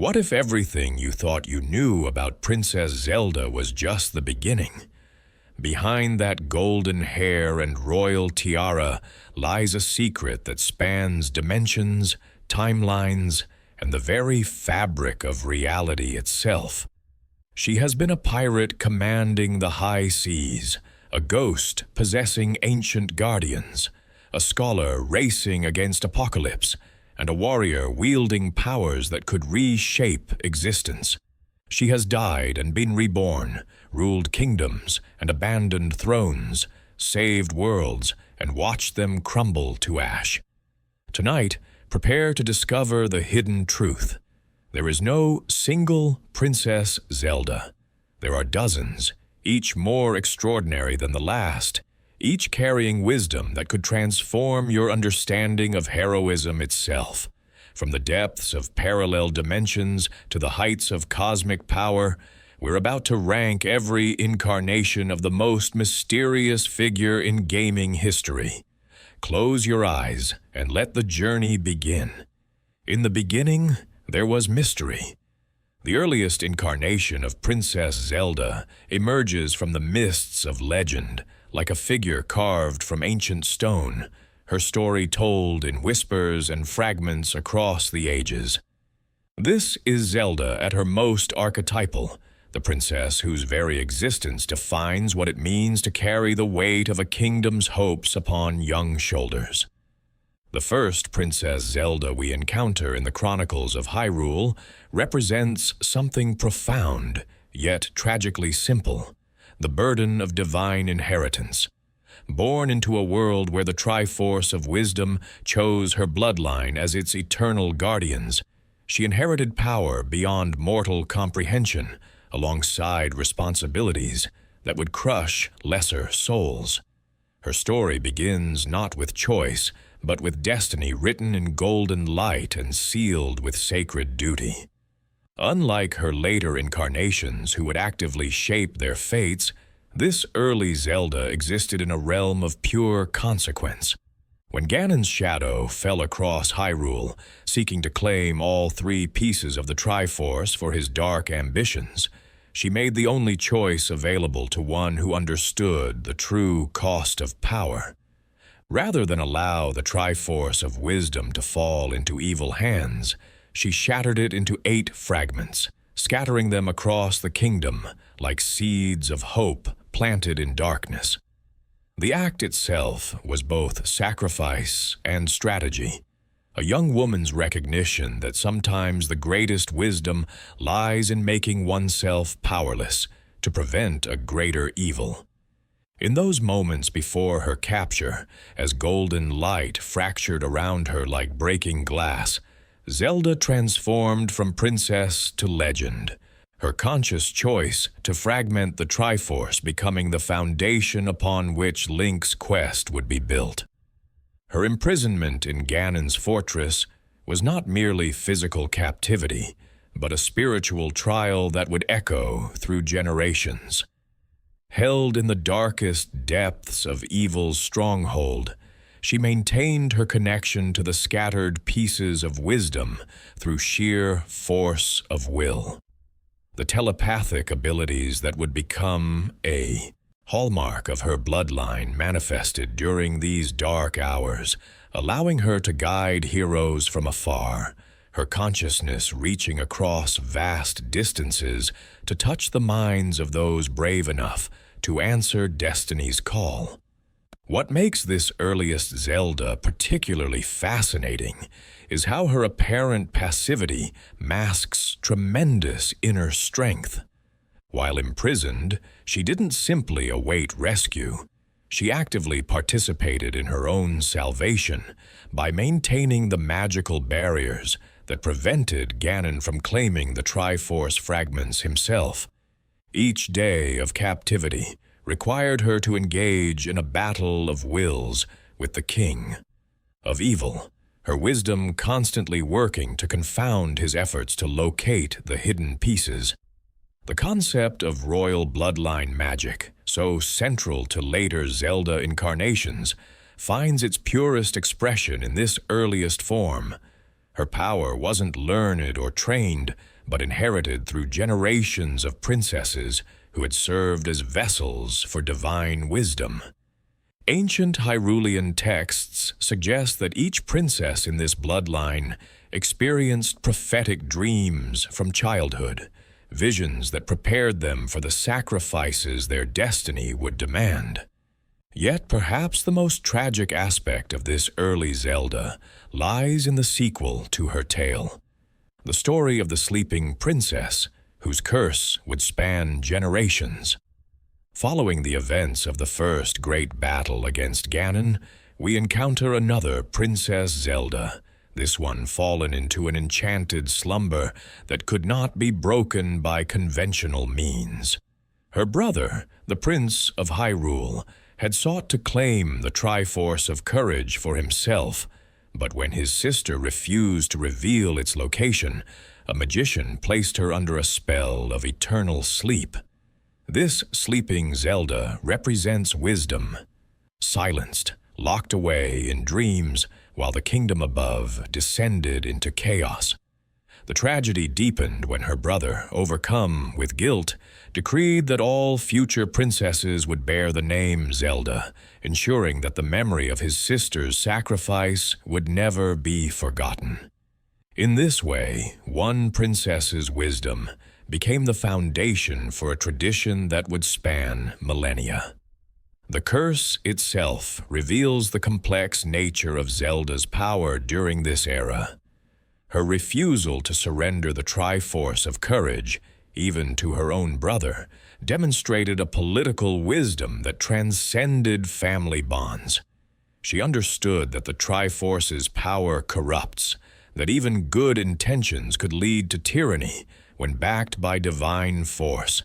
What if everything you thought you knew about Princess Zelda was just the beginning? Behind that golden hair and royal tiara lies a secret that spans dimensions, timelines, and the very fabric of reality itself. She has been a pirate commanding the high seas, a ghost possessing ancient guardians, a scholar racing against apocalypse, and a warrior wielding powers that could reshape existence. She has died and been reborn, ruled kingdoms and abandoned thrones, saved worlds and watched them crumble to ash. Tonight, prepare to discover the hidden truth. There is no single Princess Zelda. There are dozens, each more extraordinary than the last, each carrying wisdom that could transform your understanding of heroism itself. From the depths of parallel dimensions to the heights of cosmic power, we're about to rank every incarnation of the most mysterious figure in gaming history. Close your eyes and let the journey begin. In the beginning, there was mystery. The earliest incarnation of Princess Zelda emerges from the mists of legend, like a figure carved from ancient stone, her story told in whispers and fragments across the ages. This is Zelda at her most archetypal, the princess whose very existence defines what it means to carry the weight of a kingdom's hopes upon young shoulders. The first Princess Zelda we encounter in the Chronicles of Hyrule represents something profound, yet tragically simple: the burden of divine inheritance. Born into a world where the Triforce of Wisdom chose her bloodline as its eternal guardians, she inherited power beyond mortal comprehension, alongside responsibilities that would crush lesser souls. Her story begins not with choice, but with destiny written in golden light and sealed with sacred duty. Unlike her later incarnations who would actively shape their fates, this early Zelda existed in a realm of pure consequence. When Ganon's shadow fell across Hyrule, seeking to claim all three pieces of the Triforce for his dark ambitions, she made the only choice available to one who understood the true cost of power. Rather than allow the Triforce of Wisdom to fall into evil hands, she shattered it into 8 fragments, scattering them across the kingdom like seeds of hope planted in darkness. The act itself was both sacrifice and strategy, a young woman's recognition that sometimes the greatest wisdom lies in making oneself powerless to prevent a greater evil. In those moments before her capture, as golden light fractured around her like breaking glass, Zelda transformed from princess to legend, her conscious choice to fragment the Triforce becoming the foundation upon which Link's quest would be built. Her imprisonment in Ganon's fortress was not merely physical captivity, but a spiritual trial that would echo through generations. Held in the darkest depths of evil's stronghold, she maintained her connection to the scattered pieces of wisdom through sheer force of will. The telepathic abilities that would become a hallmark of her bloodline manifested during these dark hours, allowing her to guide heroes from afar, her consciousness reaching across vast distances to touch the minds of those brave enough to answer destiny's call. What makes this earliest Zelda particularly fascinating is how her apparent passivity masks tremendous inner strength. While imprisoned, she didn't simply await rescue. She actively participated in her own salvation by maintaining the magical barriers that prevented Ganon from claiming the Triforce fragments himself. Each day of captivity required her to engage in a battle of wills with the king of evil, her wisdom constantly working to confound his efforts to locate the hidden pieces. The concept of royal bloodline magic, so central to later Zelda incarnations, finds its purest expression in this earliest form. Her power wasn't learned or trained, but inherited through generations of princesses who had served as vessels for divine wisdom. Ancient Hyrulean texts suggest that each princess in this bloodline experienced prophetic dreams from childhood, visions that prepared them for the sacrifices their destiny would demand. Yet perhaps the most tragic aspect of this early Zelda lies in the sequel to her tale. The story of the sleeping princess, whose curse would span generations. Following the events of the first great battle against Ganon, we encounter another Princess Zelda, this one fallen into an enchanted slumber that could not be broken by conventional means. Her brother, the Prince of Hyrule, had sought to claim the Triforce of Courage for himself, but when his sister refused to reveal its location, a magician placed her under a spell of eternal sleep. This sleeping Zelda represents wisdom, silenced, locked away in dreams while the kingdom above descended into chaos. The tragedy deepened when her brother, overcome with guilt, decreed that all future princesses would bear the name Zelda, ensuring that the memory of his sister's sacrifice would never be forgotten. In this way, one princess's wisdom became the foundation for a tradition that would span millennia. The curse itself reveals the complex nature of Zelda's power during this era. Her refusal to surrender the Triforce of Courage, even to her own brother, demonstrated a political wisdom that transcended family bonds. She understood that the Triforce's power corrupts, that even good intentions could lead to tyranny when backed by divine force.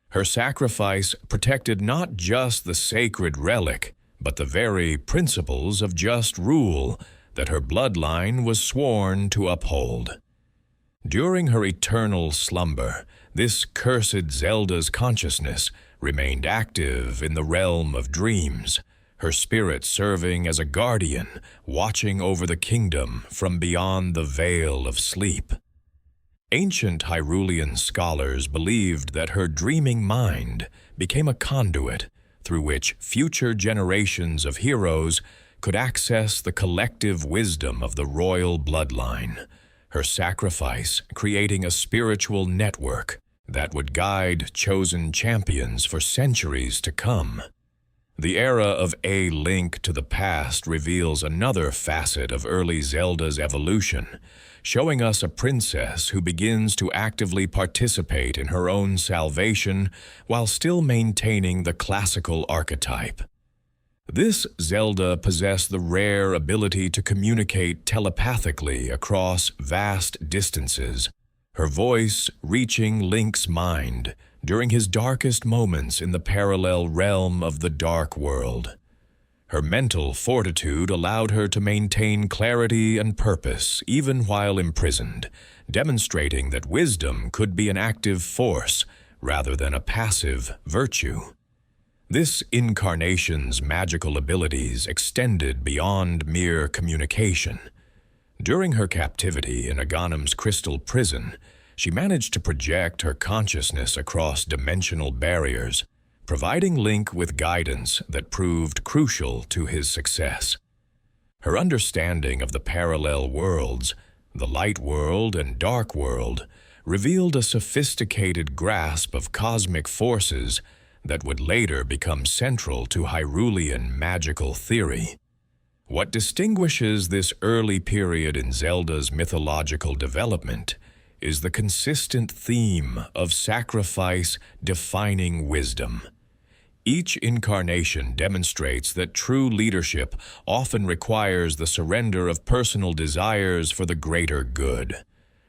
Her sacrifice protected not just the sacred relic, but the very principles of just rule that her bloodline was sworn to uphold. During her eternal slumber, this cursed Zelda's consciousness remained active in the realm of dreams, her spirit serving as a guardian, watching over the kingdom from beyond the veil of sleep. Ancient Hyrulean scholars believed that her dreaming mind became a conduit through which future generations of heroes could access the collective wisdom of the royal bloodline, her sacrifice creating a spiritual network that would guide chosen champions for centuries to come. The era of A Link to the Past reveals another facet of early Zelda's evolution, showing us a princess who begins to actively participate in her own salvation while still maintaining the classical archetype. This Zelda possessed the rare ability to communicate telepathically across vast distances, her voice reaching Link's mind during his darkest moments in the parallel realm of the Dark World. Her mental fortitude allowed her to maintain clarity and purpose even while imprisoned, demonstrating that wisdom could be an active force rather than a passive virtue. This incarnation's magical abilities extended beyond mere communication. During her captivity in Aghanim's crystal prison, she managed to project her consciousness across dimensional barriers, providing Link with guidance that proved crucial to his success. Her understanding of the parallel worlds, the light world and dark world, revealed a sophisticated grasp of cosmic forces that would later become central to Hyrulean magical theory. What distinguishes this early period in Zelda's mythological development is the consistent theme of sacrifice defining wisdom. Each incarnation demonstrates that true leadership often requires the surrender of personal desires for the greater good.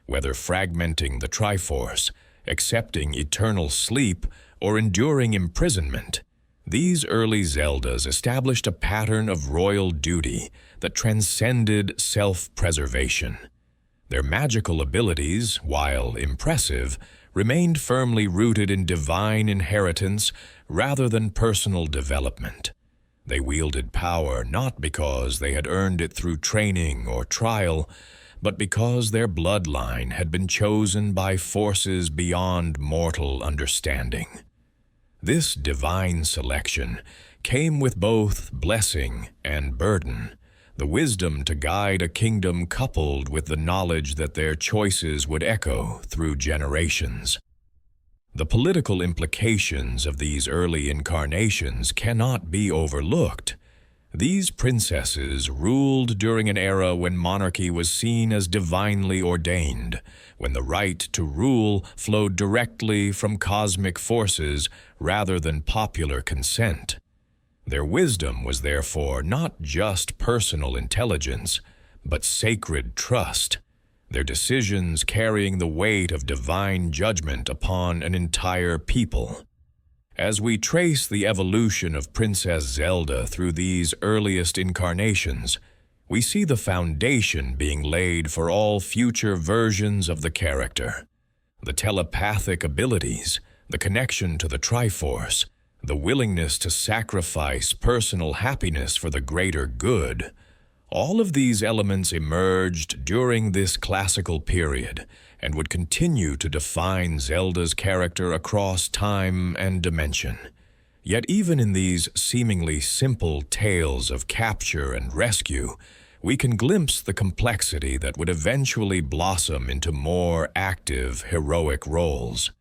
Whether fragmenting the Triforce, accepting eternal sleep, or enduring imprisonment, these early Zeldas established a pattern of royal duty that transcended self-preservation. Their magical abilities, while impressive, remained firmly rooted in divine inheritance rather than personal development. They wielded power not because they had earned it through training or trial, but because their bloodline had been chosen by forces beyond mortal understanding. This divine selection came with both blessing and burden, the wisdom to guide a kingdom coupled with the knowledge that their choices would echo through generations. The political implications of these early incarnations cannot be overlooked. These princesses ruled during an era when monarchy was seen as divinely ordained, when the right to rule flowed directly from cosmic forces rather than popular consent. Their wisdom was therefore not just personal intelligence, but sacred trust, their decisions carrying the weight of divine judgment upon an entire people. As we trace the evolution of Princess Zelda through these earliest incarnations, we see the foundation being laid for all future versions of the character. The telepathic abilities, the connection to the Triforce, the willingness to sacrifice personal happiness for the greater good, all of these elements emerged during this classical period and would continue to define Zelda's character across time and dimension. Yet even in these seemingly simple tales of capture and rescue, we can glimpse the complexity that would eventually blossom into more active, heroic roles.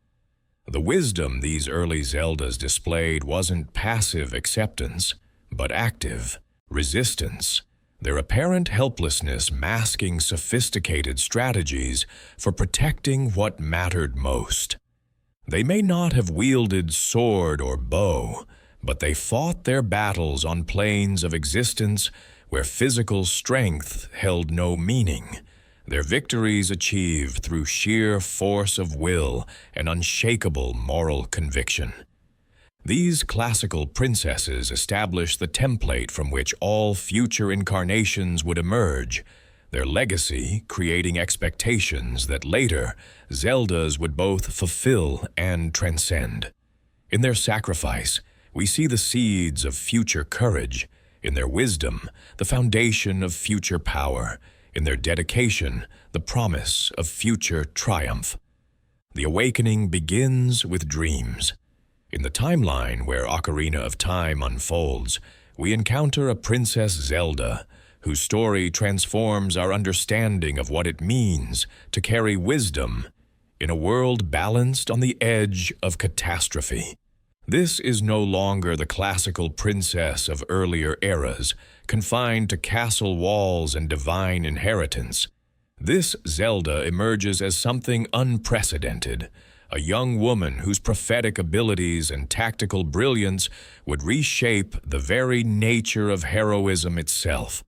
The wisdom these early Zeldas displayed wasn't passive acceptance, but active resistance, their apparent helplessness masking sophisticated strategies for protecting what mattered most. They may not have wielded sword or bow, but they fought their battles on planes of existence where physical strength held no meaning, their victories achieved through sheer force of will and unshakable moral conviction. These classical princesses established the template from which all future incarnations would emerge, their legacy creating expectations that later Zeldas would both fulfill and transcend. In their sacrifice, we see the seeds of future courage; in their wisdom, the foundation of future power; in their dedication, the promise of future triumph. The awakening begins with dreams. In the timeline where Ocarina of Time unfolds, we encounter a Princess Zelda, whose story transforms our understanding of what it means to carry wisdom in a world balanced on the edge of catastrophe. This is no longer the classical princess of earlier eras, confined to castle walls and divine inheritance. This Zelda emerges as something unprecedented, a young woman whose prophetic abilities and tactical brilliance would reshape the very nature of heroism itself.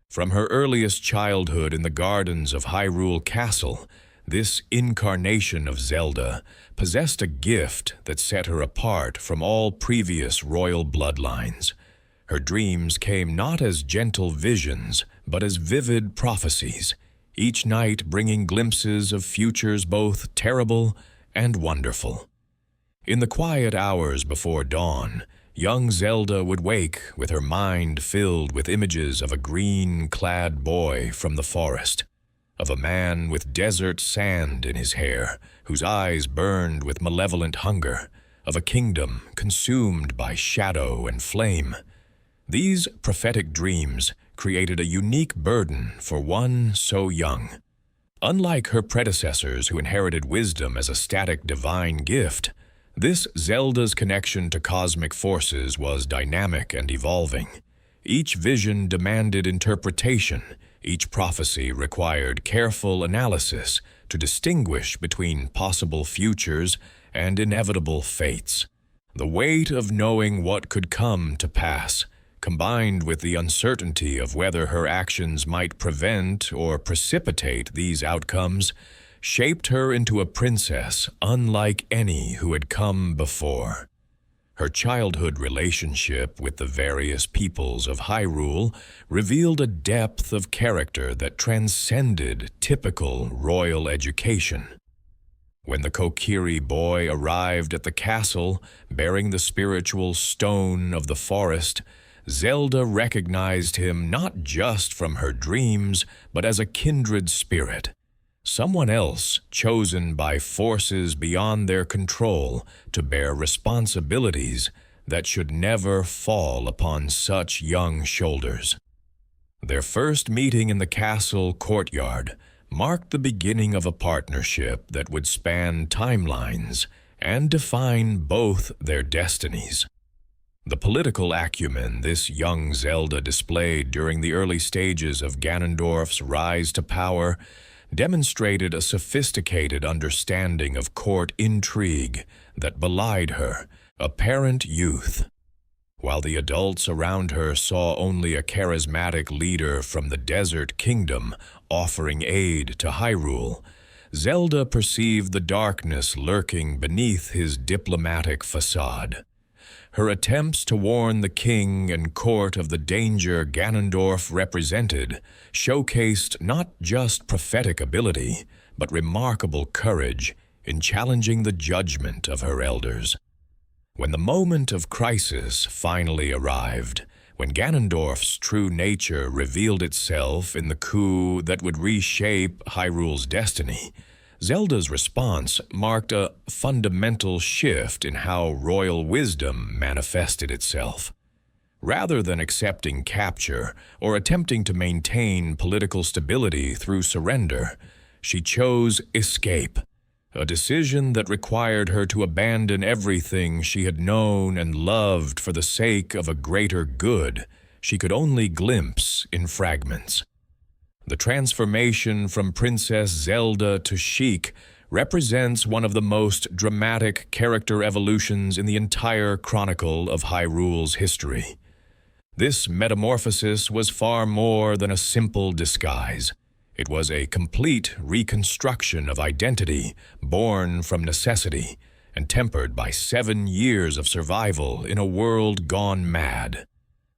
From her earliest childhood in the gardens of Hyrule Castle, this incarnation of Zelda possessed a gift that set her apart from all previous royal bloodlines. Her dreams came not as gentle visions, but as vivid prophecies, each night bringing glimpses of futures both terrible and wonderful. In the quiet hours before dawn, young Zelda would wake with her mind filled with images of a green-clad boy from the forest, of a man with desert sand in his hair, whose eyes burned with malevolent hunger, of a kingdom consumed by shadow and flame. These prophetic dreams created a unique burden for one so young. Unlike her predecessors who inherited wisdom as a static divine gift, this Zelda's connection to cosmic forces was dynamic and evolving. Each vision demanded interpretation, each prophecy required careful analysis to distinguish between possible futures and inevitable fates. The weight of knowing what could come to pass, combined with the uncertainty of whether her actions might prevent or precipitate these outcomes, shaped her into a princess unlike any who had come before. Her childhood relationship with the various peoples of Hyrule revealed a depth of character that transcended typical royal education. When the Kokiri boy arrived at the castle bearing the spiritual stone of the forest, Zelda recognized him not just from her dreams, but as a kindred spirit, someone else chosen by forces beyond their control to bear responsibilities that should never fall upon such young shoulders. Their first meeting in the castle courtyard marked the beginning of a partnership that would span timelines and define both their destinies. The political acumen this young Zelda displayed during the early stages of Ganondorf's rise to power demonstrated a sophisticated understanding of court intrigue that belied her apparent youth. While the adults around her saw only a charismatic leader from the Desert Kingdom offering aid to Hyrule, Zelda perceived the darkness lurking beneath his diplomatic facade. Her attempts to warn the king and court of the danger Ganondorf represented showcased not just prophetic ability, but remarkable courage in challenging the judgment of her elders. When the moment of crisis finally arrived, when Ganondorf's true nature revealed itself in the coup that would reshape Hyrule's destiny, Zelda's response marked a fundamental shift in how royal wisdom manifested itself. Rather than accepting capture or attempting to maintain political stability through surrender, she chose escape, a decision that required her to abandon everything she had known and loved for the sake of a greater good she could only glimpse in fragments. The transformation from Princess Zelda to Sheik represents one of the most dramatic character evolutions in the entire chronicle of Hyrule's history. This metamorphosis was far more than a simple disguise. It was a complete reconstruction of identity, born from necessity, and tempered by 7 years of survival in a world gone mad.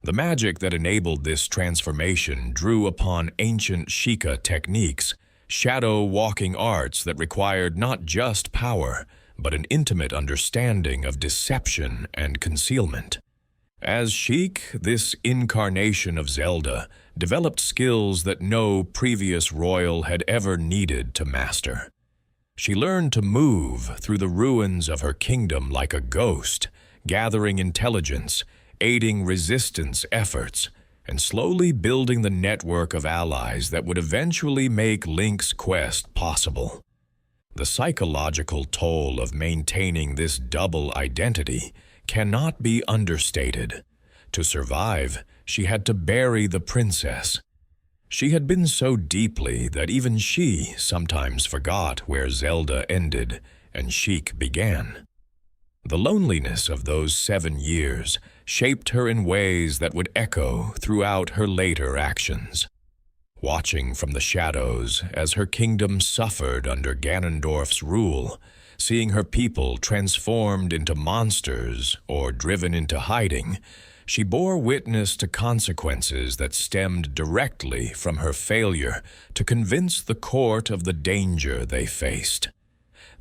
The magic that enabled this transformation drew upon ancient Sheikah techniques, shadow-walking arts that required not just power, but an intimate understanding of deception and concealment. As Sheik, this incarnation of Zelda developed skills that no previous royal had ever needed to master. She learned to move through the ruins of her kingdom like a ghost, gathering intelligence, aiding resistance efforts, and slowly building the network of allies that would eventually make Link's quest possible. The psychological toll of maintaining this double identity cannot be understated. To survive, she had to bury the princess. She had been so deeply that even she sometimes forgot where Zelda ended and Sheik began. The loneliness of those 7 years shaped her in ways that would echo throughout her later actions. Watching from the shadows as her kingdom suffered under Ganondorf's rule, seeing her people transformed into monsters or driven into hiding, she bore witness to consequences that stemmed directly from her failure to convince the court of the danger they faced.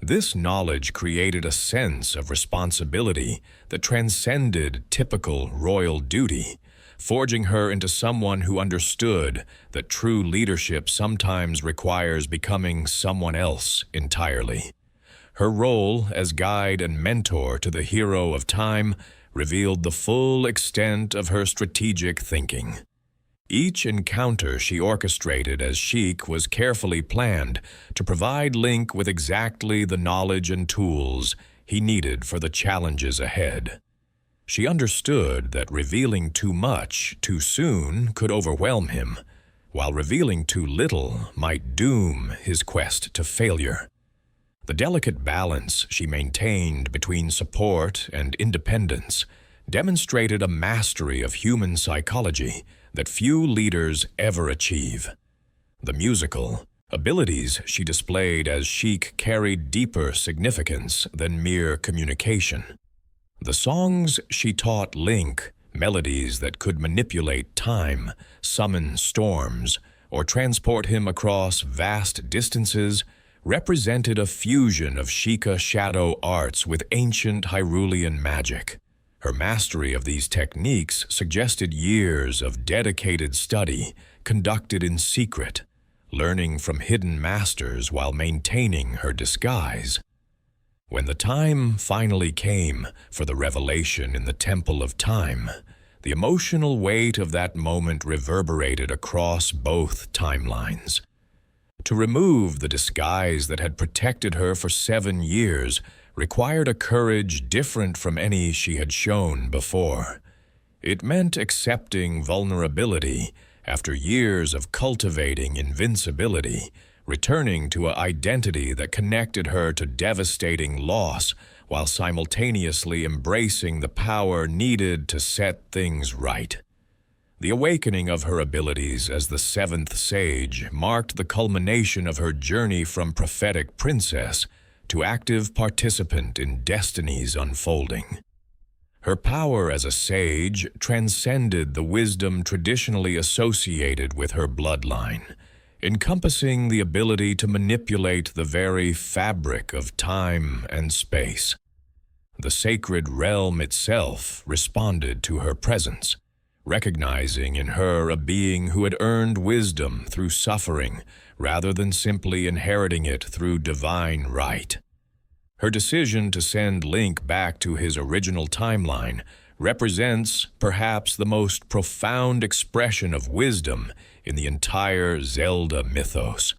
This knowledge created a sense of responsibility that transcended typical royal duty, forging her into someone who understood that true leadership sometimes requires becoming someone else entirely. Her role as guide and mentor to the hero of time revealed the full extent of her strategic thinking. Each encounter she orchestrated as Sheik was carefully planned to provide Link with exactly the knowledge and tools he needed for the challenges ahead. She understood that revealing too much too soon could overwhelm him, while revealing too little might doom his quest to failure. The delicate balance she maintained between support and independence demonstrated a mastery of human psychology that few leaders ever achieve. The musical abilities she displayed as Sheik carried deeper significance than mere communication. The songs she taught Link, melodies that could manipulate time, summon storms, or transport him across vast distances, represented a fusion of Sheikah shadow arts with ancient Hyrulean magic. Her mastery of these techniques suggested years of dedicated study conducted in secret, learning from hidden masters while maintaining her disguise. When the time finally came for the revelation in the Temple of Time, the emotional weight of that moment reverberated across both timelines. To remove the disguise that had protected her for 7 years required a courage different from any she had shown before. It meant accepting vulnerability after years of cultivating invincibility, returning to an identity that connected her to devastating loss while simultaneously embracing the power needed to set things right. The awakening of her abilities as the seventh sage marked the culmination of her journey from prophetic princess to active participant in destiny's unfolding. Her power as a sage transcended the wisdom traditionally associated with her bloodline, encompassing the ability to manipulate the very fabric of time and space. The sacred realm itself responded to her presence, recognizing in her a being who had earned wisdom through suffering rather than simply inheriting it through divine right. Her decision to send Link back to his original timeline represents perhaps the most profound expression of wisdom in the entire Zelda mythos.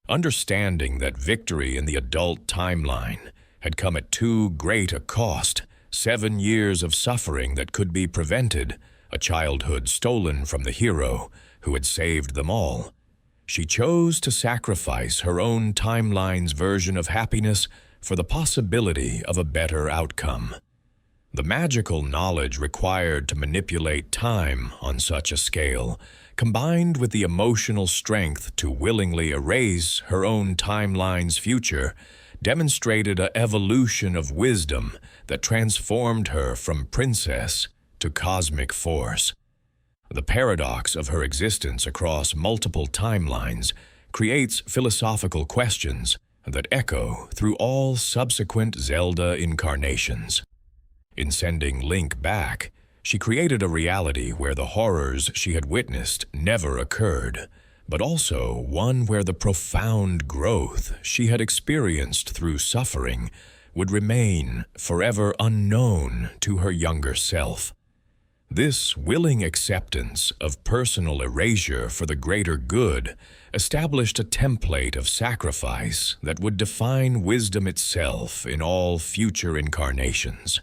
Understanding that victory in the adult timeline had come at too great a cost, 7 years of suffering that could be prevented, a childhood stolen from the hero who had saved them all, she chose to sacrifice her own timeline's version of happiness for the possibility of a better outcome. The magical knowledge required to manipulate time on such a scale, combined with the emotional strength to willingly erase her own timeline's future, demonstrated an evolution of wisdom that transformed her from princess to cosmic force. The paradox of her existence across multiple timelines creates philosophical questions that echo through all subsequent Zelda incarnations. In sending Link back, she created a reality where the horrors she had witnessed never occurred, but also one where the profound growth she had experienced through suffering would remain forever unknown to her younger self. This willing acceptance of personal erasure for the greater good established a template of sacrifice that would define wisdom itself in all future incarnations.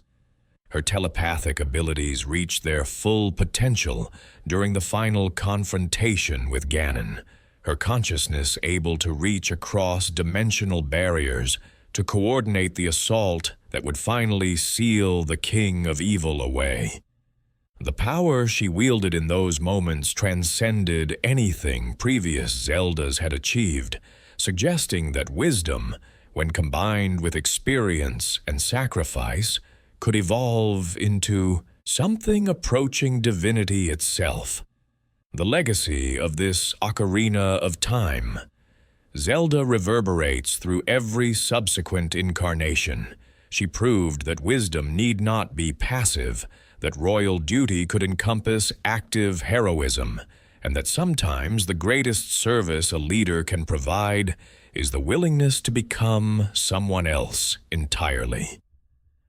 Her telepathic abilities reached their full potential during the final confrontation with Ganon, her consciousness able to reach across dimensional barriers to coordinate the assault that would finally seal the King of Evil away. The power she wielded in those moments transcended anything previous Zeldas had achieved, suggesting that wisdom, when combined with experience and sacrifice, could evolve into something approaching divinity itself. The legacy of this ocarina of time, Zelda reverberates through every subsequent incarnation. She proved that wisdom need not be passive, that royal duty could encompass active heroism, and that sometimes the greatest service a leader can provide is the willingness to become someone else entirely.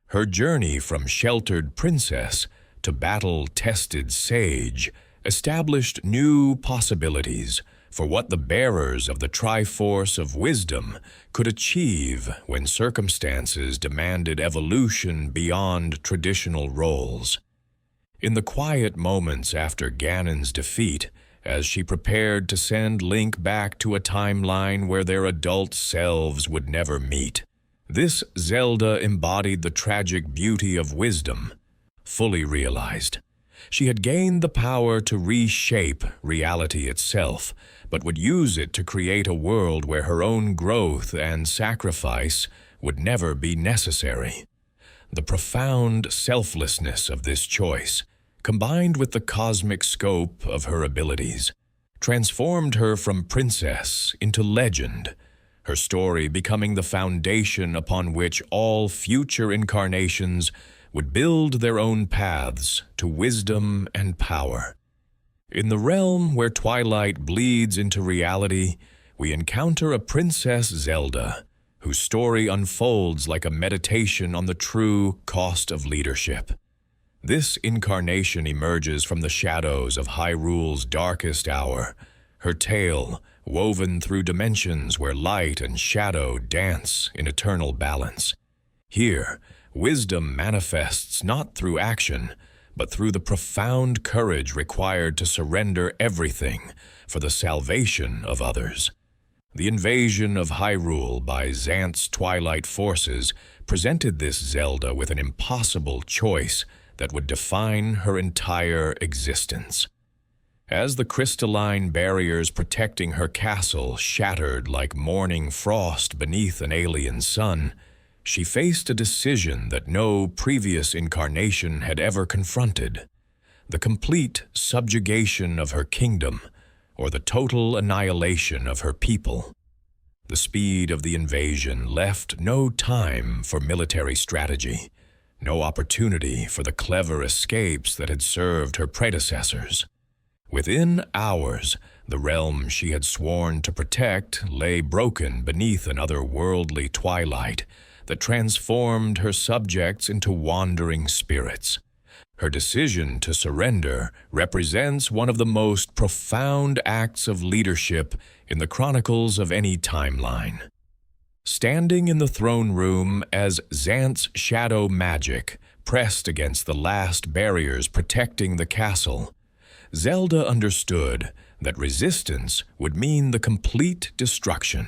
Her journey from sheltered princess to battle-tested sage established new possibilities for what the bearers of the Triforce of Wisdom could achieve when circumstances demanded evolution beyond traditional roles. In the quiet moments after Ganon's defeat, as she prepared to send Link back to a timeline where their adult selves would never meet, this Zelda embodied the tragic beauty of wisdom, fully realized. She had gained the power to reshape reality itself, but would use it to create a world where her own growth and sacrifice would never be necessary. The profound selflessness of this choice, combined with the cosmic scope of her abilities, transformed her from princess into legend, her story becoming the foundation upon which all future incarnations would build their own paths to wisdom and power. In the realm where twilight bleeds into reality, we encounter a Princess Zelda, whose story unfolds like a meditation on the true cost of leadership. This incarnation emerges from the shadows of Hyrule's darkest hour, her tale woven through dimensions where light and shadow dance in eternal balance. Here, wisdom manifests not through action, but through the profound courage required to surrender everything for the salvation of others. The invasion of Hyrule by Xanth's twilight forces presented this Zelda with an impossible choice that would define her entire existence. As the crystalline barriers protecting her castle shattered like morning frost beneath an alien sun, she faced a decision that no previous incarnation had ever confronted: the complete subjugation of her kingdom, or the total annihilation of her people. The speed of the invasion left no time for military strategy, no opportunity for the clever escapes that had served her predecessors. Within hours, the realm she had sworn to protect lay broken beneath an otherworldly twilight that transformed her subjects into wandering spirits. Her decision to surrender represents one of the most profound acts of leadership in the chronicles of any timeline. Standing in the throne room as Xanth's shadow magic pressed against the last barriers protecting the castle, Zelda understood that resistance would mean the complete destruction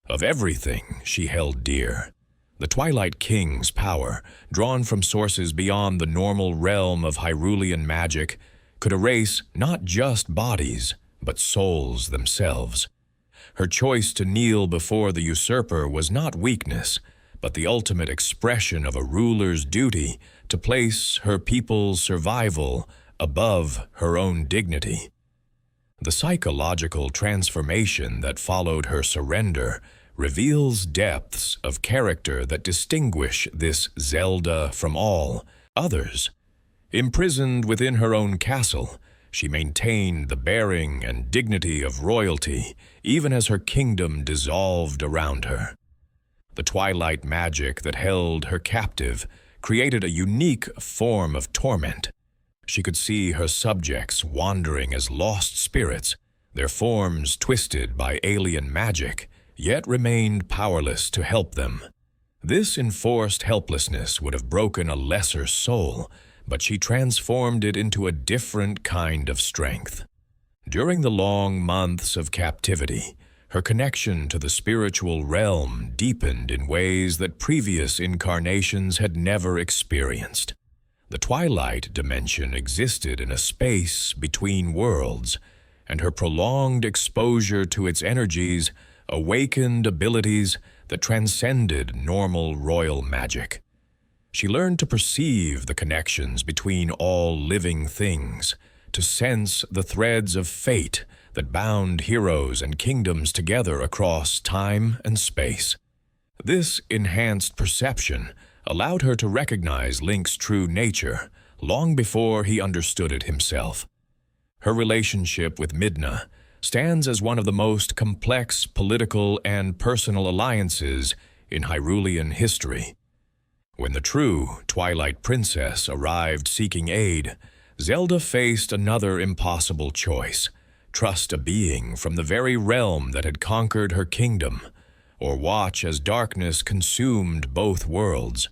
of everything she held dear. The Twilight King's power, drawn from sources beyond the normal realm of Hyrulean magic, could erase not just bodies, but souls themselves. Her choice to kneel before the usurper was not weakness, but the ultimate expression of a ruler's duty to place her people's survival above her own dignity. The psychological transformation that followed her surrender reveals depths of character that distinguish this Zelda from all others. Imprisoned within her own castle, she maintained the bearing and dignity of royalty even as her kingdom dissolved around her. The twilight magic that held her captive created a unique form of torment. She could see her subjects wandering as lost spirits, their forms twisted by alien magic, yet remained powerless to help them. This enforced helplessness would have broken a lesser soul, but she transformed it into a different kind of strength. During the long months of captivity, her connection to the spiritual realm deepened in ways that previous incarnations had never experienced. The Twilight dimension existed in a space between worlds, and her prolonged exposure to its energies awakened abilities that transcended normal royal magic. She learned to perceive the connections between all living things, to sense the threads of fate that bound heroes and kingdoms together across time and space. This enhanced perception allowed her to recognize Link's true nature long before he understood it himself. Her relationship with Midna stands as one of the most complex political and personal alliances in Hyrulean history. When the true Twilight Princess arrived seeking aid, Zelda faced another impossible choice: trust a being from the very realm that had conquered her kingdom, or watch as darkness consumed both worlds.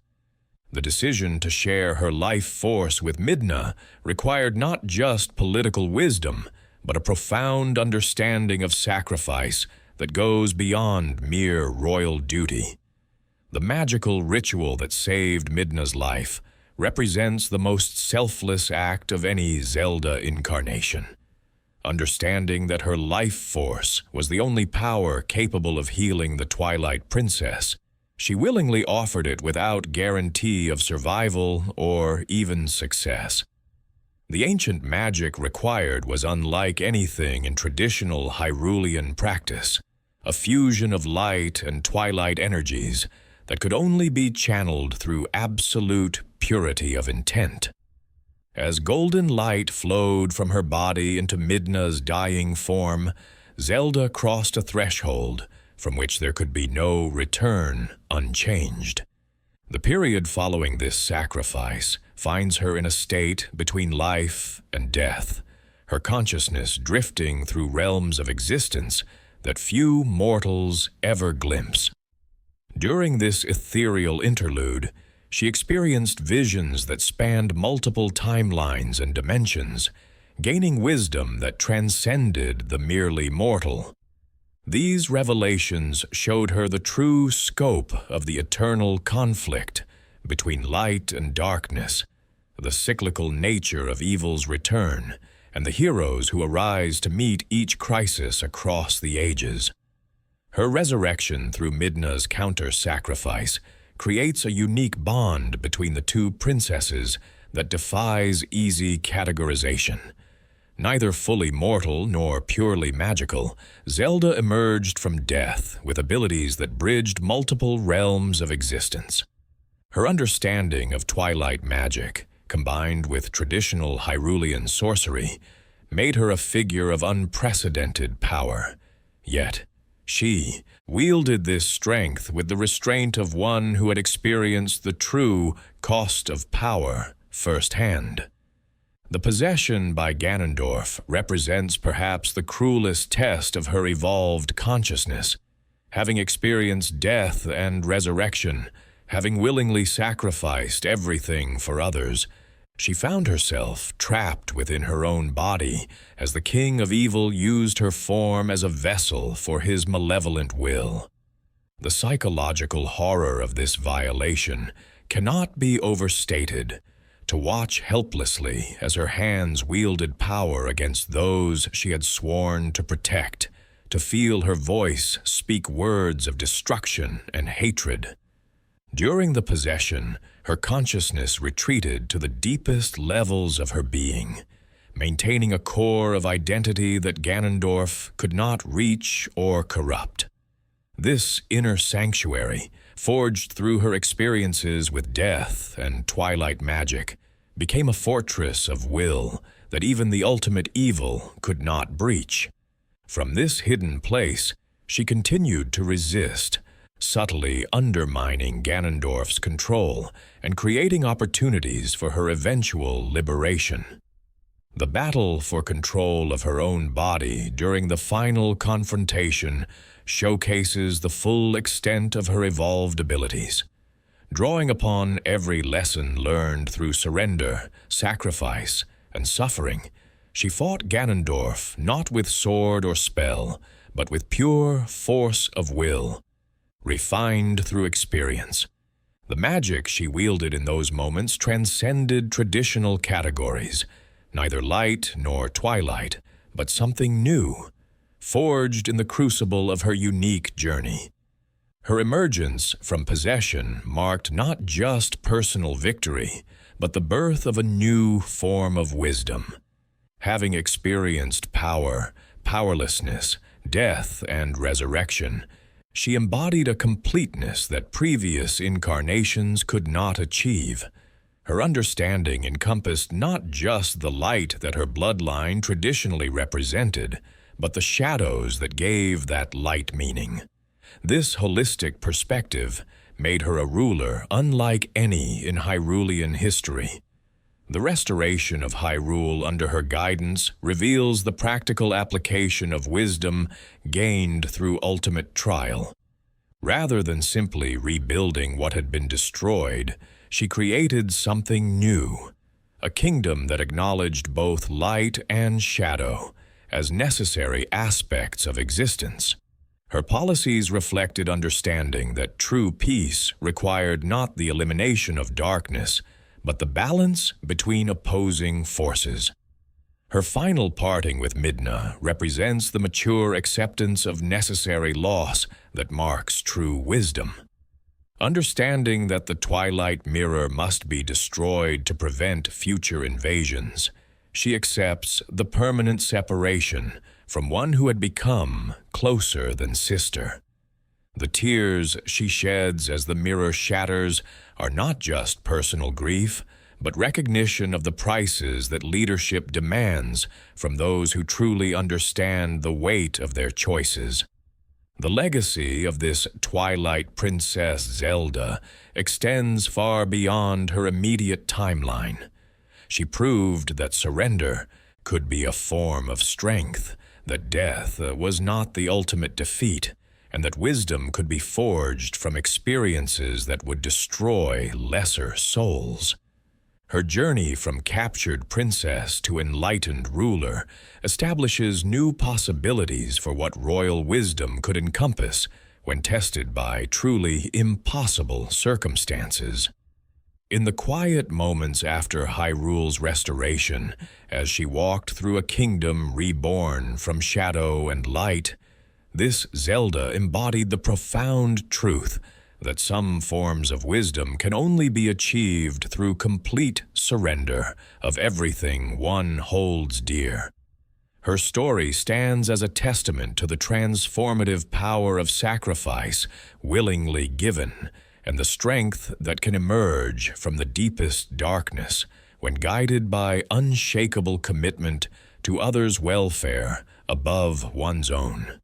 The decision to share her life force with Midna required not just political wisdom, but a profound understanding of sacrifice that goes beyond mere royal duty. The magical ritual that saved Midna's life represents the most selfless act of any Zelda incarnation. Understanding that her life force was the only power capable of healing the Twilight Princess, she willingly offered it without guarantee of survival or even success. The ancient magic required was unlike anything in traditional Hyrulean practice, a fusion of light and twilight energies that could only be channeled through absolute purity of intent. As golden light flowed from her body into Midna's dying form, Zelda crossed a threshold from which there could be no return unchanged. The period following this sacrifice finds her in a state between life and death, her consciousness drifting through realms of existence that few mortals ever glimpse. During this ethereal interlude, she experienced visions that spanned multiple timelines and dimensions, gaining wisdom that transcended the merely mortal. These revelations showed her the true scope of the eternal conflict between light and darkness, the cyclical nature of evil's return, and the heroes who arise to meet each crisis across the ages. Her resurrection through Midna's counter-sacrifice creates a unique bond between the two princesses that defies easy categorization. Neither fully mortal nor purely magical, Zelda emerged from death with abilities that bridged multiple realms of existence. Her understanding of twilight magic, combined with traditional Hyrulean sorcery, made her a figure of unprecedented power. Yet, she wielded this strength with the restraint of one who had experienced the true cost of power firsthand. The possession by Ganondorf represents perhaps the cruelest test of her evolved consciousness. Having experienced death and resurrection, having willingly sacrificed everything for others, she found herself trapped within her own body as the King of Evil used her form as a vessel for his malevolent will. The psychological horror of this violation cannot be overstated. To watch helplessly as her hands wielded power against those she had sworn to protect, to feel her voice speak words of destruction and hatred. During the possession, her consciousness retreated to the deepest levels of her being, maintaining a core of identity that Ganondorf could not reach or corrupt. This inner sanctuary, forged through her experiences with death and twilight magic, became a fortress of will that even the ultimate evil could not breach. From this hidden place, she continued to resist, subtly undermining Ganondorf's control and creating opportunities for her eventual liberation. The battle for control of her own body during the final confrontation showcases the full extent of her evolved abilities. Drawing upon every lesson learned through surrender, sacrifice, and suffering, she fought Ganondorf not with sword or spell, but with pure force of will, refined through experience. The magic she wielded in those moments transcended traditional categories, neither light nor twilight, but something new, forged in the crucible of her unique journey. Her emergence from possession marked not just personal victory, but the birth of a new form of wisdom. Having experienced power, powerlessness, death, and resurrection, she embodied a completeness that previous incarnations could not achieve. Her understanding encompassed not just the light that her bloodline traditionally represented, but the shadows that gave that light meaning. This holistic perspective made her a ruler unlike any in Hyrulean history. The restoration of Hyrule under her guidance reveals the practical application of wisdom gained through ultimate trial. Rather than simply rebuilding what had been destroyed, she created something new, a kingdom that acknowledged both light and shadow as necessary aspects of existence. Her policies reflected understanding that true peace required not the elimination of darkness, but the balance between opposing forces. Her final parting with Midna represents the mature acceptance of necessary loss that marks true wisdom. Understanding that the Twilight Mirror must be destroyed to prevent future invasions, she accepts the permanent separation from one who had become closer than sister. The tears she sheds as the mirror shatters are not just personal grief, but recognition of the prices that leadership demands from those who truly understand the weight of their choices. The legacy of this Twilight Princess Zelda extends far beyond her immediate timeline. She proved that surrender could be a form of strength, that death was not the ultimate defeat, and that wisdom could be forged from experiences that would destroy lesser souls. Her journey from captured princess to enlightened ruler establishes new possibilities for what royal wisdom could encompass when tested by truly impossible circumstances. In the quiet moments after Hyrule's restoration, as she walked through a kingdom reborn from shadow and light, this Zelda embodied the profound truth that some forms of wisdom can only be achieved through complete surrender of everything one holds dear. Her story stands as a testament to the transformative power of sacrifice willingly given, and the strength that can emerge from the deepest darkness when guided by unshakable commitment to others' welfare above one's own.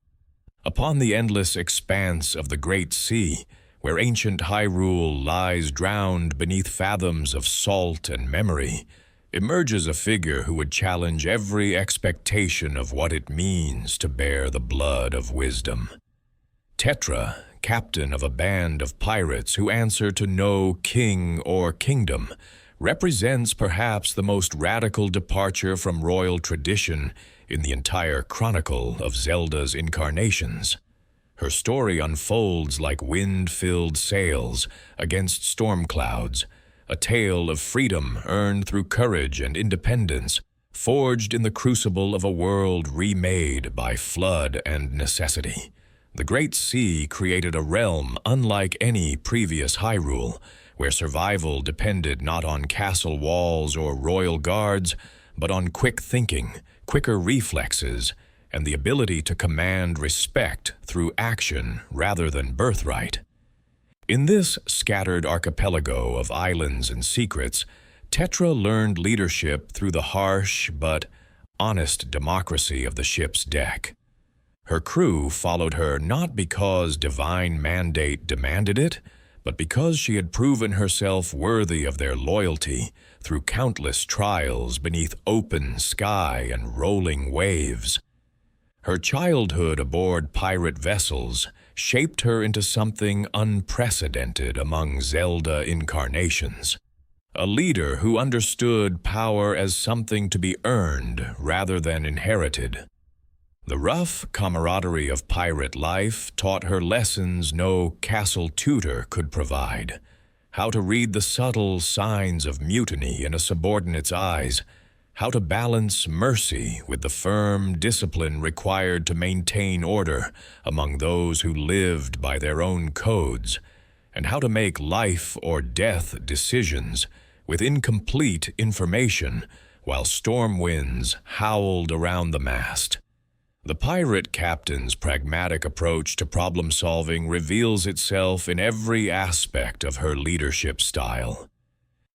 Upon the endless expanse of the Great Sea, where ancient Hyrule lies drowned beneath fathoms of salt and memory, emerges a figure who would challenge every expectation of what it means to bear the blood of wisdom. Tetra, captain of a band of pirates who answer to no king or kingdom, represents perhaps the most radical departure from royal tradition in the entire chronicle of Zelda's incarnations. Her story unfolds like wind-filled sails against storm clouds, a tale of freedom earned through courage and independence, forged in the crucible of a world remade by flood and necessity. The Great Sea created a realm unlike any previous Hyrule, where survival depended not on castle walls or royal guards, but on quick thinking, quicker reflexes, and the ability to command respect through action rather than birthright. In this scattered archipelago of islands and secrets, Tetra learned leadership through the harsh but honest democracy of the ship's deck. Her crew followed her not because divine mandate demanded it, but because she had proven herself worthy of their loyalty through countless trials beneath open sky and rolling waves. Her childhood aboard pirate vessels shaped her into something unprecedented among Zelda incarnations. A leader who understood power as something to be earned rather than inherited. The rough camaraderie of pirate life taught her lessons no castle tutor could provide. How to read the subtle signs of mutiny in a subordinate's eyes, how to balance mercy with the firm discipline required to maintain order among those who lived by their own codes, and how to make life or death decisions with incomplete information while storm winds howled around the mast. The pirate captain's pragmatic approach to problem-solving reveals itself in every aspect of her leadership style.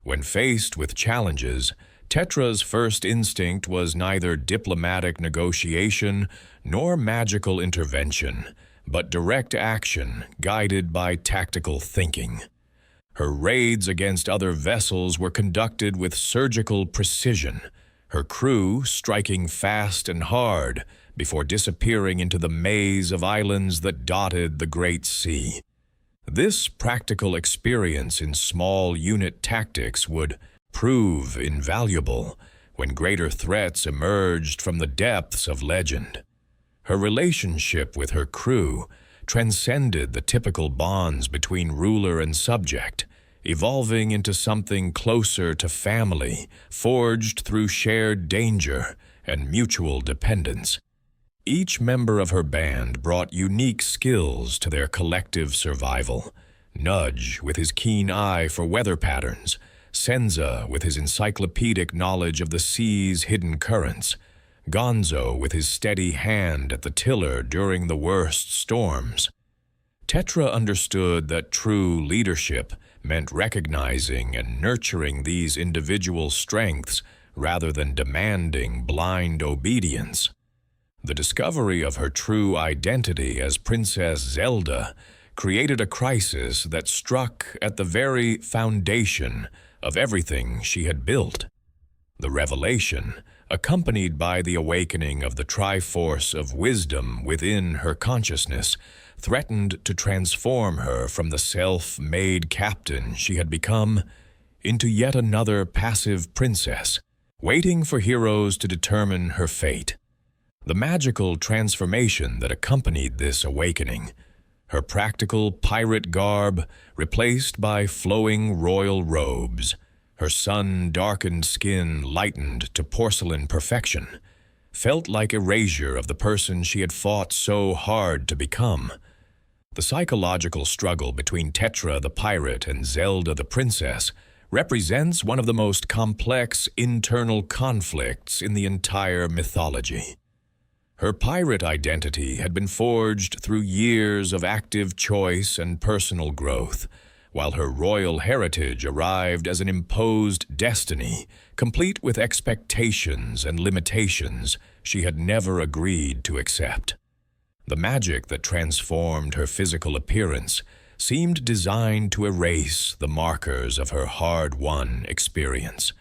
When faced with challenges, Tetra's first instinct was neither diplomatic negotiation nor magical intervention, but direct action guided by tactical thinking. Her raids against other vessels were conducted with surgical precision, her crew striking fast and hard before disappearing into the maze of islands that dotted the Great Sea. This practical experience in small unit tactics would prove invaluable when greater threats emerged from the depths of legend. Her relationship with her crew transcended the typical bonds between ruler and subject, evolving into something closer to family, forged through shared danger and mutual dependence. Each member of her band brought unique skills to their collective survival. Nudge with his keen eye for weather patterns, Senza with his encyclopedic knowledge of the sea's hidden currents, Gonzo with his steady hand at the tiller during the worst storms. Tetra understood that true leadership meant recognizing and nurturing these individual strengths rather than demanding blind obedience. The discovery of her true identity as Princess Zelda created a crisis that struck at the very foundation of everything she had built. The revelation, accompanied by the awakening of the Triforce of wisdom within her consciousness, threatened to transform her from the self-made captain she had become into yet another passive princess, waiting for heroes to determine her fate. The magical transformation that accompanied this awakening, her practical pirate garb replaced by flowing royal robes, her sun-darkened skin lightened to porcelain perfection, felt like erasure of the person she had fought so hard to become. The psychological struggle between Tetra the pirate and Zelda the princess represents one of the most complex internal conflicts in the entire mythology. Her pirate identity had been forged through years of active choice and personal growth, while her royal heritage arrived as an imposed destiny, complete with expectations and limitations she had never agreed to accept. The magic that transformed her physical appearance seemed designed to erase the markers of her hard-won experience,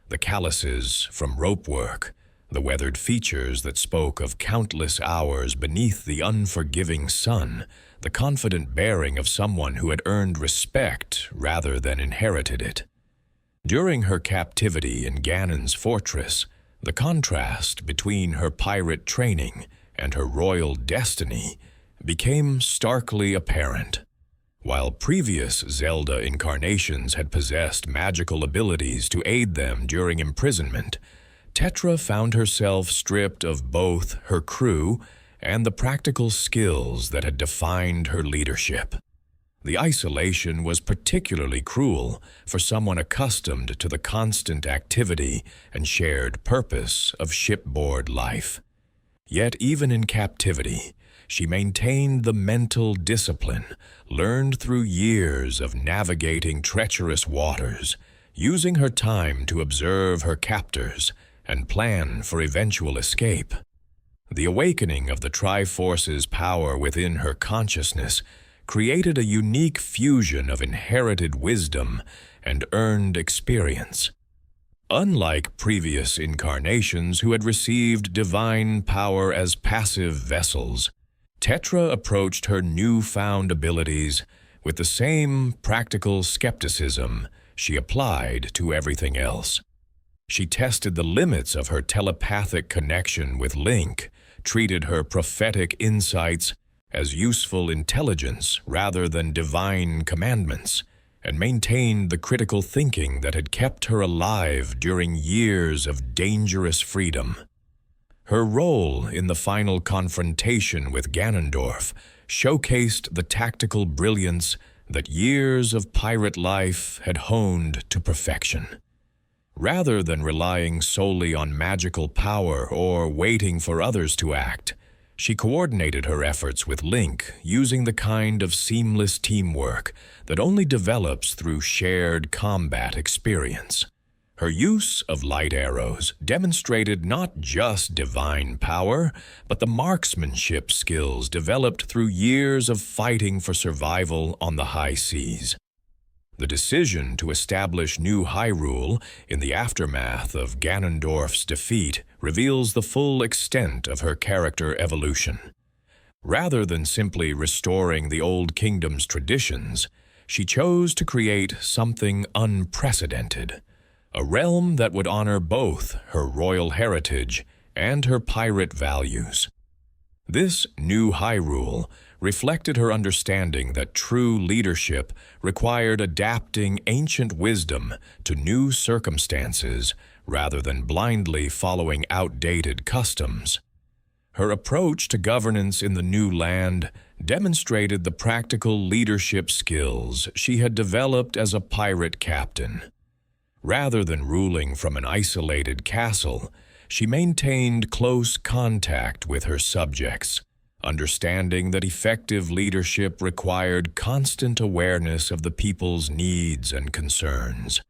the calluses from rope work, the weathered features that spoke of countless hours beneath the unforgiving sun, the confident bearing of someone who had earned respect rather than inherited it. During her captivity in Ganon's fortress, the contrast between her pirate training and her royal destiny became starkly apparent. While previous Zelda incarnations had possessed magical abilities to aid them during imprisonment, Tetra found herself stripped of both her crew and the practical skills that had defined her leadership. The isolation was particularly cruel for someone accustomed to the constant activity and shared purpose of shipboard life. Yet even in captivity, she maintained the mental discipline learned through years of navigating treacherous waters, using her time to observe her captors and plan for eventual escape. The awakening of the Triforce's power within her consciousness created a unique fusion of inherited wisdom and earned experience. Unlike previous incarnations who had received divine power as passive vessels, Tetra approached her newfound abilities with the same practical skepticism she applied to everything else. She tested the limits of her telepathic connection with Link, treated her prophetic insights as useful intelligence rather than divine commandments, and maintained the critical thinking that had kept her alive during years of dangerous freedom. Her role in the final confrontation with Ganondorf showcased the tactical brilliance that years of pirate life had honed to perfection. Rather than relying solely on magical power or waiting for others to act, she coordinated her efforts with Link using the kind of seamless teamwork that only develops through shared combat experience. Her use of light arrows demonstrated not just divine power, but the marksmanship skills developed through years of fighting for survival on the high seas. The decision to establish New Hyrule in the aftermath of Ganondorf's defeat reveals the full extent of her character evolution. Rather than simply restoring the Old Kingdom's traditions, she chose to create something unprecedented, a realm that would honor both her royal heritage and her pirate values. This New Hyrule reflected her understanding that true leadership required adapting ancient wisdom to new circumstances rather than blindly following outdated customs. Her approach to governance in the new land demonstrated the practical leadership skills she had developed as a pirate captain. Rather than ruling from an isolated castle, she maintained close contact with her subjects, understanding that effective leadership required constant awareness of the people's needs and concerns.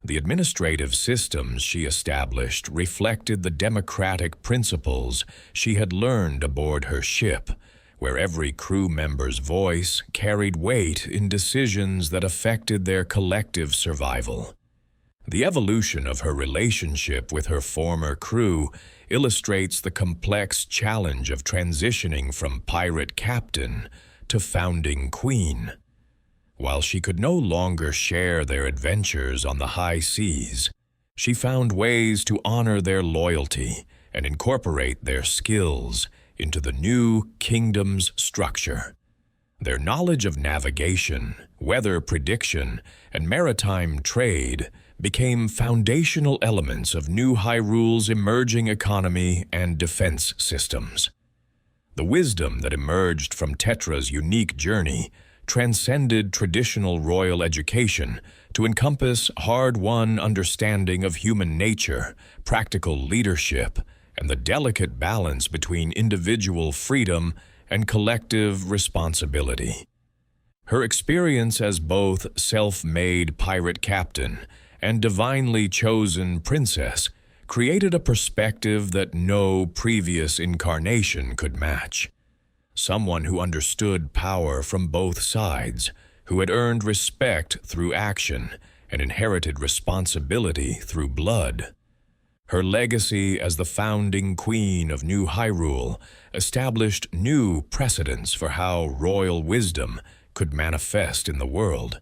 The administrative systems she established reflected the democratic principles she had learned aboard her ship, where every crew member's voice carried weight in decisions that affected their collective survival. The evolution of her relationship with her former crew illustrates the complex challenge of transitioning from pirate captain to founding queen. While she could no longer share their adventures on the high seas, she found ways to honor their loyalty and incorporate their skills into the new kingdom's structure. Their knowledge of navigation, weather prediction, and maritime trade became foundational elements of New Hyrule's emerging economy and defense systems. The wisdom that emerged from Tetra's unique journey transcended traditional royal education to encompass hard-won understanding of human nature, practical leadership, and the delicate balance between individual freedom and collective responsibility. Her experience as both self-made pirate captain and divinely chosen princess created a perspective that no previous incarnation could match. Someone who understood power from both sides, who had earned respect through action and inherited responsibility through blood. Her legacy as the founding queen of New Hyrule established new precedents for how royal wisdom could manifest in the world.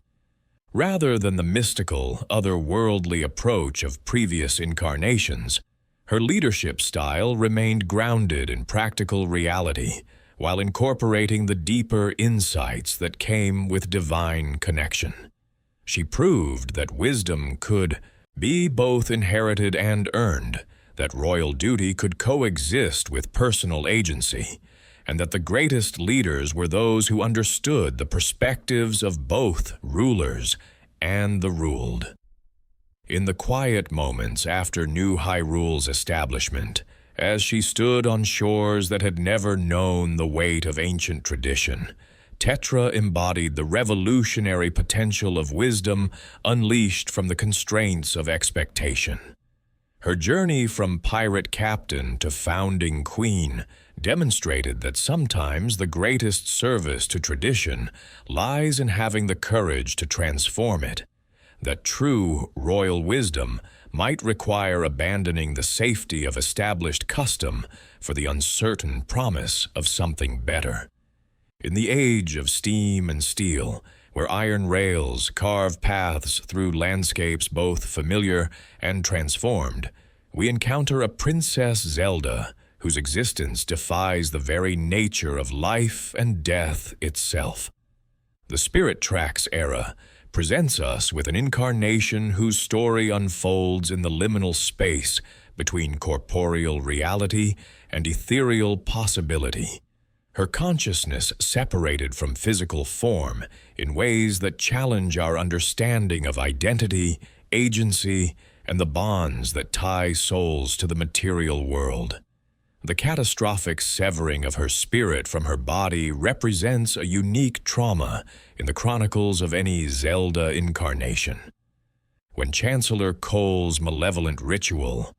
Rather than the mystical, otherworldly approach of previous incarnations, her leadership style remained grounded in practical reality, while incorporating the deeper insights that came with divine connection. She proved that wisdom could be both inherited and earned, that royal duty could coexist with personal agency, and that the greatest leaders were those who understood the perspectives of both rulers and the ruled. In the quiet moments after New Hyrule's establishment, as she stood on shores that had never known the weight of ancient tradition, Tetra embodied the revolutionary potential of wisdom unleashed from the constraints of expectation. Her journey from pirate captain to founding queen demonstrated that sometimes the greatest service to tradition lies in having the courage to transform it, that true royal wisdom might require abandoning the safety of established custom for the uncertain promise of something better. In the age of steam and steel, where iron rails carve paths through landscapes both familiar and transformed, we encounter a Princess Zelda whose existence defies the very nature of life and death itself. The Spirit Tracks era presents us with an incarnation whose story unfolds in the liminal space between corporeal reality and ethereal possibility. Her consciousness separated from physical form in ways that challenge our understanding of identity, agency, and the bonds that tie souls to the material world. The catastrophic severing of her spirit from her body represents a unique trauma in the chronicles of any Zelda incarnation. When Chancellor Cole's malevolent ritual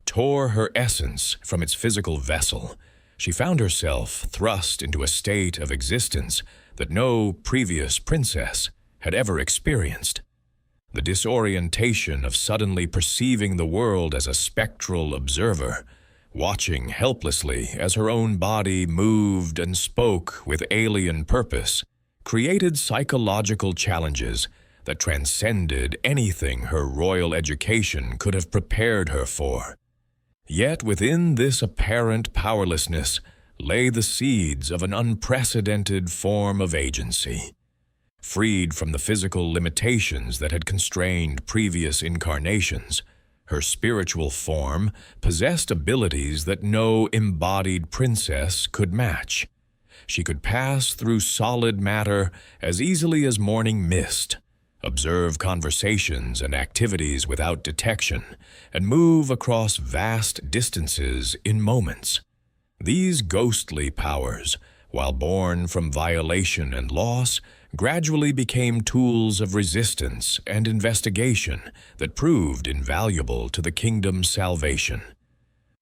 tore her essence from its physical vessel, she found herself thrust into a state of existence that no previous princess had ever experienced. The disorientation of suddenly perceiving the world as a spectral observer, watching helplessly as her own body moved and spoke with alien purpose, created psychological challenges that transcended anything her royal education could have prepared her for. Yet within this apparent powerlessness lay the seeds of an unprecedented form of agency. Freed from the physical limitations that had constrained previous incarnations, her spiritual form possessed abilities that no embodied princess could match. She could pass through solid matter as easily as morning mist, observe conversations and activities without detection, and move across vast distances in moments. These ghostly powers, while born from violation and loss, gradually became tools of resistance and investigation that proved invaluable to the kingdom's salvation.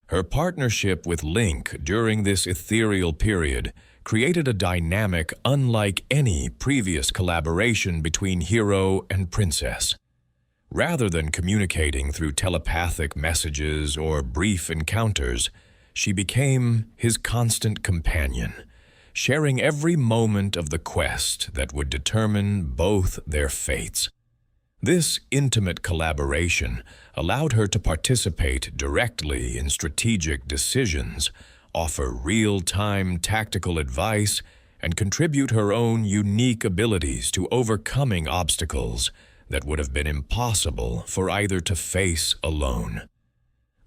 Her partnership with Link during this ethereal period created a dynamic unlike any previous collaboration between hero and princess. Rather than communicating through telepathic messages or brief encounters, she became his constant companion, sharing every moment of the quest that would determine both their fates. This intimate collaboration allowed her to participate directly in strategic decisions, offer real-time tactical advice, and contribute her own unique abilities to overcoming obstacles that would have been impossible for either to face alone.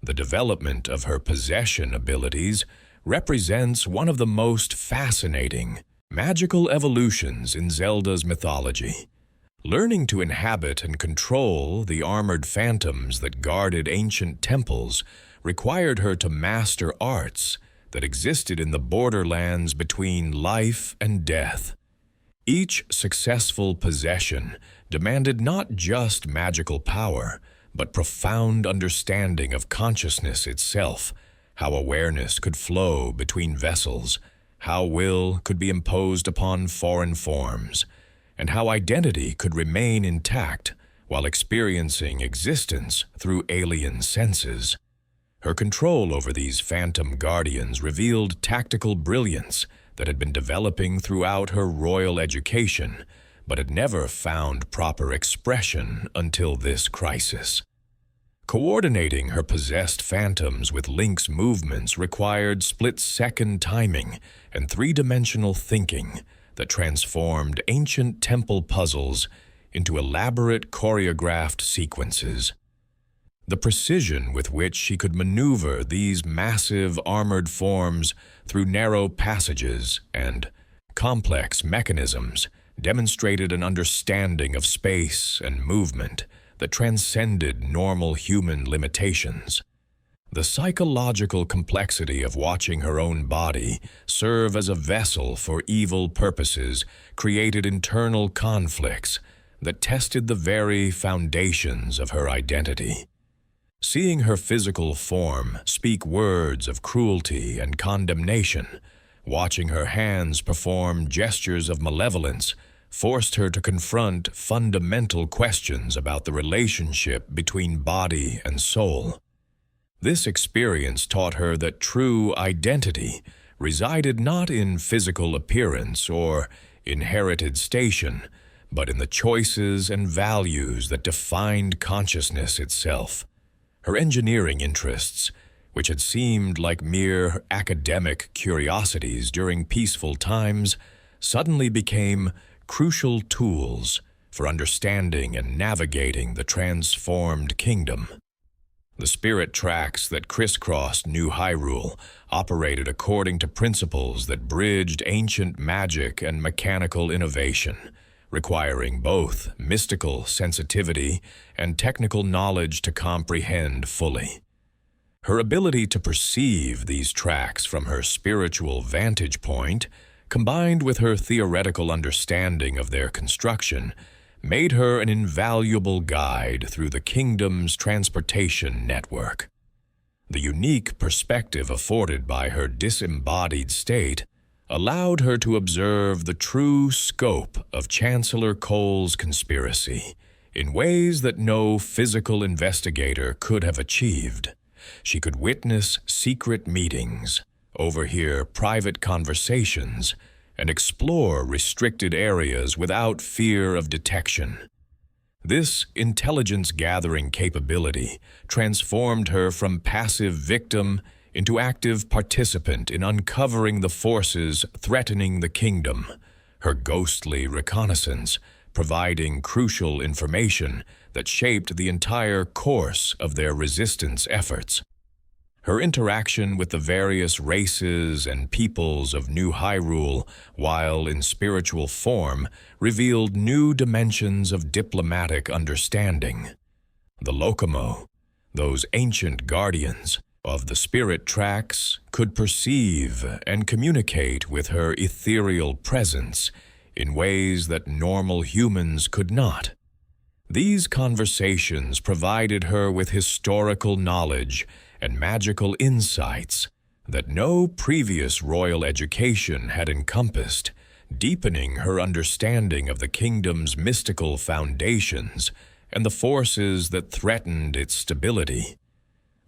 The development of her possession abilities represents one of the most fascinating, magical evolutions in Zelda's mythology. Learning to inhabit and control the armored phantoms that guarded ancient temples required her to master arts that existed in the borderlands between life and death. Each successful possession demanded not just magical power, but profound understanding of consciousness itself, how awareness could flow between vessels, how will could be imposed upon foreign forms, and how identity could remain intact while experiencing existence through alien senses. Her control over these phantom guardians revealed tactical brilliance that had been developing throughout her royal education, but had never found proper expression until this crisis. Coordinating her possessed phantoms with Link's movements required split-second timing and three-dimensional thinking that transformed ancient temple puzzles into elaborate choreographed sequences. The precision with which she could maneuver these massive armored forms through narrow passages and complex mechanisms demonstrated an understanding of space and movement that transcended normal human limitations. The psychological complexity of watching her own body serve as a vessel for evil purposes created internal conflicts that tested the very foundations of her identity. Seeing her physical form speak words of cruelty and condemnation, watching her hands perform gestures of malevolence, forced her to confront fundamental questions about the relationship between body and soul. This experience taught her that true identity resided not in physical appearance or inherited station, but in the choices and values that defined consciousness itself. Her engineering interests, which had seemed like mere academic curiosities during peaceful times, suddenly became crucial tools for understanding and navigating the transformed kingdom. The spirit tracks that crisscrossed New Hyrule operated according to principles that bridged ancient magic and mechanical innovation, requiring both mystical sensitivity and technical knowledge to comprehend fully. Her ability to perceive these tracks from her spiritual vantage point, combined with her theoretical understanding of their construction, made her an invaluable guide through the kingdom's transportation network. The unique perspective afforded by her disembodied state allowed her to observe the true scope of Chancellor Cole's conspiracy in ways that no physical investigator could have achieved. She could witness secret meetings, overhear private conversations, and explore restricted areas without fear of detection. This intelligence-gathering capability transformed her from passive victim into active participant in uncovering the forces threatening the kingdom, her ghostly reconnaissance providing crucial information that shaped the entire course of their resistance efforts. Her interaction with the various races and peoples of New Hyrule, while in spiritual form, revealed new dimensions of diplomatic understanding. The Lokomo, those ancient guardians, of the spirit tracks could perceive and communicate with her ethereal presence in ways that normal humans could not. These conversations provided her with historical knowledge and magical insights that no previous royal education had encompassed, deepening her understanding of the kingdom's mystical foundations and the forces that threatened its stability.